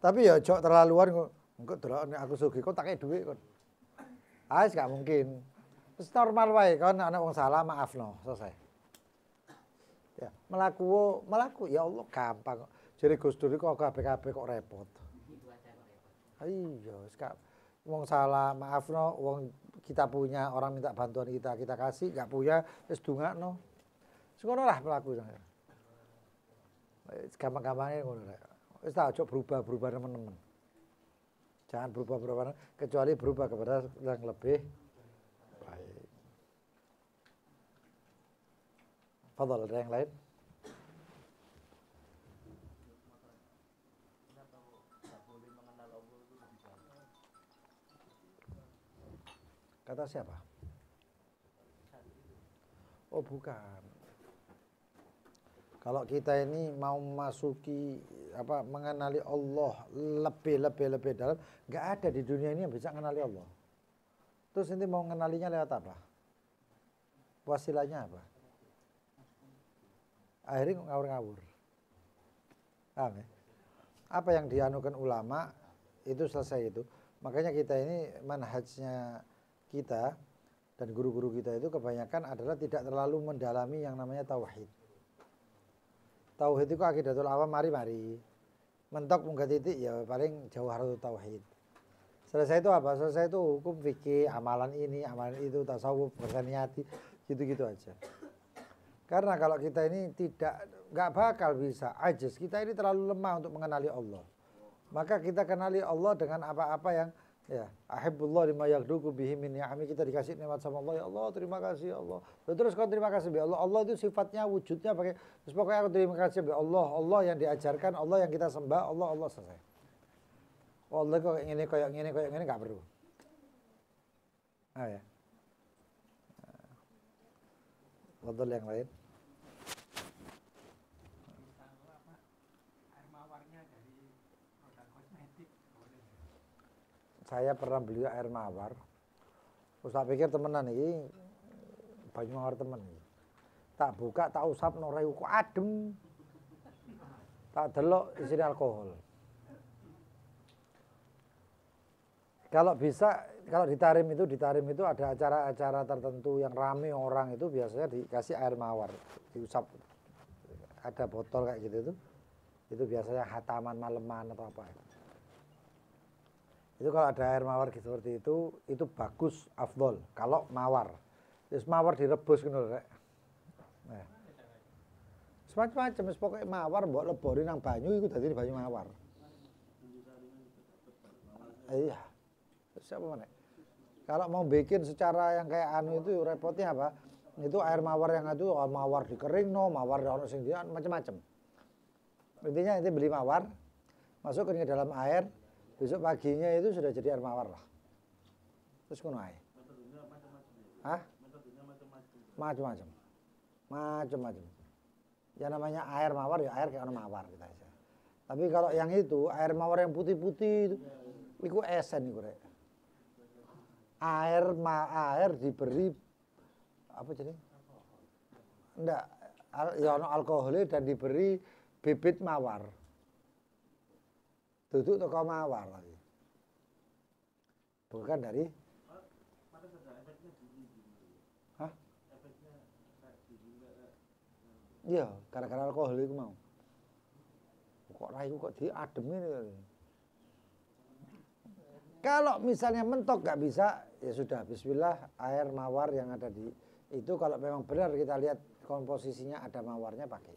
tapi ya jok terlaluan kok delok nek aku sugih kok tak kei dhuwit kon. Wis gak mungkin. Wis normal wae kon ana wong salah maafno, selesai. Ya, melaku ya Allah gampang kok. Jare Gus Dur kok kabeh-kabeh kok repot. Iya, wis wong salah maafno, wong kita punya, orang minta bantuan kita kasih, gak punya wis dungakno. Wis ngono lah mlaku. Wis gampang-gampangnya ngono rek. Wis tak ojo berubah teman-teman. Jangan berubah kecuali berubah kepada yang lebih baik. Fadhal, ada yang lain? Kata siapa? Oh bukan. Kalau kita ini mau memasuki mengenali Allah lebih dalam, nggak ada di dunia ini yang bisa mengenali Allah. Terus nanti mau mengenalinya lewat apa? Wasilahnya apa? Akhirnya ngawur-ngawur. Paham ya? Apa yang dianukan ulama itu selesai itu. Makanya kita ini manhajnya kita dan guru-guru kita itu kebanyakan adalah tidak terlalu mendalami yang namanya tauhid. Tauhid itu akidatul awam mari-mari. Mentok munggah titik ya paling jawharatul tauhid. Selesai itu apa? Selesai itu hukum fikih, amalan ini, amalan itu, tasawuf, bersaniyati, gitu-gitu aja. Karena kalau kita ini nggak bakal bisa, ajis, kita ini terlalu lemah untuk mengenali Allah. Maka kita kenali Allah dengan apa-apa yang ya, ahibbullah lima yaghduku bihi min ni'ami, kita dikasih nikmat sama Allah, ya Allah terima kasih ya Allah. Terus kau terima kasih ya Allah. Allah itu sifatnya wujudnya pakai terus pokoknya aku terima kasih ya Allah. Allah yang diajarkan, Allah yang kita sembah, Allah selesai. Allah kok kayak gini enggak perlu. Ah ya. Model yang lain. Air mawarnya dari produk kosmetik boleh. Saya pernah beli air mawar. Terus tak pikir temenan ini banyu mawar temen iki. Tak buka, tak usap norai kok adem. Tak delok isine alkohol. Kalau bisa, kalau di Tarim itu ada acara-acara tertentu yang rame orang itu biasanya dikasih air mawar, diusap. Ada botol kayak gitu tuh. Itu biasanya hataman maleman atau apa. Itu kalau ada air mawar gitu seperti itu bagus, afdol. Kalau mawar. Terus mawar direbus gitu rek. Nah. Semacam-macam pokoknya mawar mbok lebori nang banyu iku dadi banyu mawar. Iya. Siapa mana? Kalau mau bikin secara yang kayak anu itu repotnya apa? Itu air mawar yang itu mawar dikering mawar ono sing macam-macam. Intinya itu beli mawar, masukkan ke dalam air, besok paginya itu sudah jadi air mawar lah. Terus ngono ae. Hah? Macam-macam. Macam-macam. Ya namanya air mawar ya air kayak mawar kita aja. Tapi kalau yang itu air mawar yang putih-putih itu esen iku rek. Air diberi apa jadi? Enggak, ya ono alkoholnya dan diberi bibit mawar. Duduk toko mawar lagi. Bukan dari hah? Iya, gara-gara alkohol itu mau. Kok raiku kok diademin. Kalau misalnya mentok nggak bisa, ya sudah bismillah air mawar yang ada di itu kalau memang benar kita lihat komposisinya ada mawarnya pakai.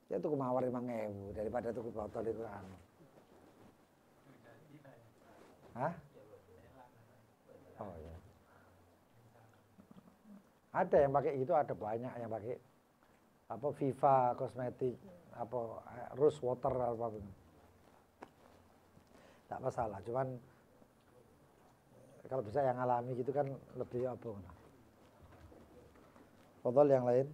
Ya tuku mawar 5.000 daripada tuku botol itu anu. Hah? Oh ya. Ada yang pakai itu, ada banyak yang pakai apa Viva kosmetik, apa Rose Water apapun. Tak masalah, cuman kalau bisa yang alami gitu kan lebih apa. Botol yang lain.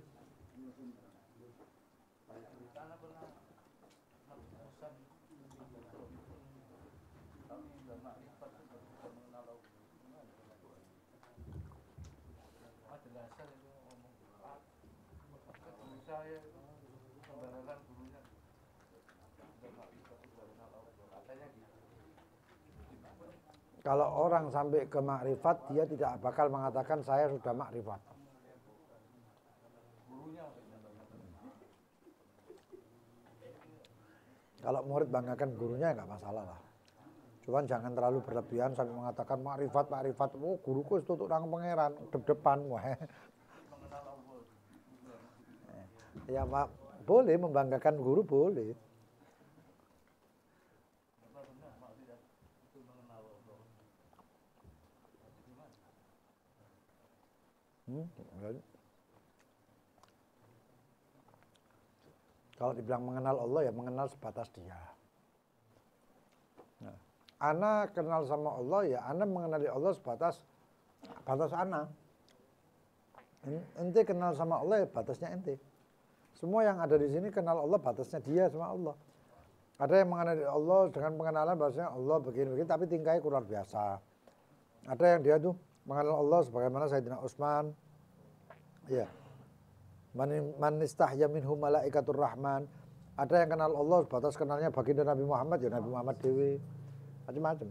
Kalau orang sampai ke makrifat, dia tidak bakal mengatakan saya sudah makrifat. Kalau murid banggakan gurunya ya nggak masalah lah. Cuman jangan terlalu berlebihan sampai mengatakan makrifat. Oh guruku tutup nang pangeran, depan wah. Ya Pak, boleh membanggakan guru boleh. Kalau dibilang mengenal Allah ya mengenal sebatas dia. Nah, ana kenal sama Allah ya ana mengenali Allah sebatas ana. Ente kenal sama Allah ya batasnya ente. Semua yang ada di sini kenal Allah batasnya dia sama Allah. Ada yang mengenali Allah dengan pengenalan bahasanya Allah begini-begini tapi tingkahnya kurang biasa. Ada yang dia tuh mengenal Allah sebagaimana Sayyidina Utsman. Ya. Man istahya minhu malaikatur rahman. Ada yang kenal Allah sebatas kenalnya baginda Nabi Muhammad ya Nabi Muhammad dewi. Macam-macam.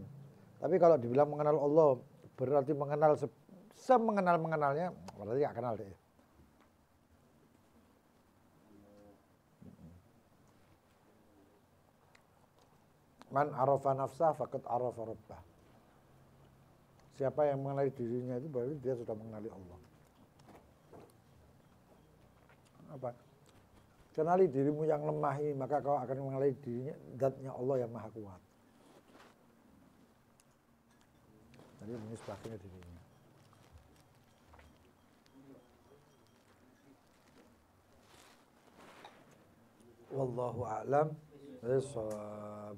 Tapi kalau dibilang mengenal Allah berarti mengenal semengenal-mengenalnya berarti gak kenal deh. Man arafa nafsah faqad arafa rabbah. Siapa yang mengenali dirinya itu berarti dia sudah mengenali Allah. Apa? Kenali dirimu yang lemah ini, maka kau akan mengenali dirinya, zatnya Allah yang maha kuat. Jadi menisbahkannya dirinya. Wallahu a'lam bishawab.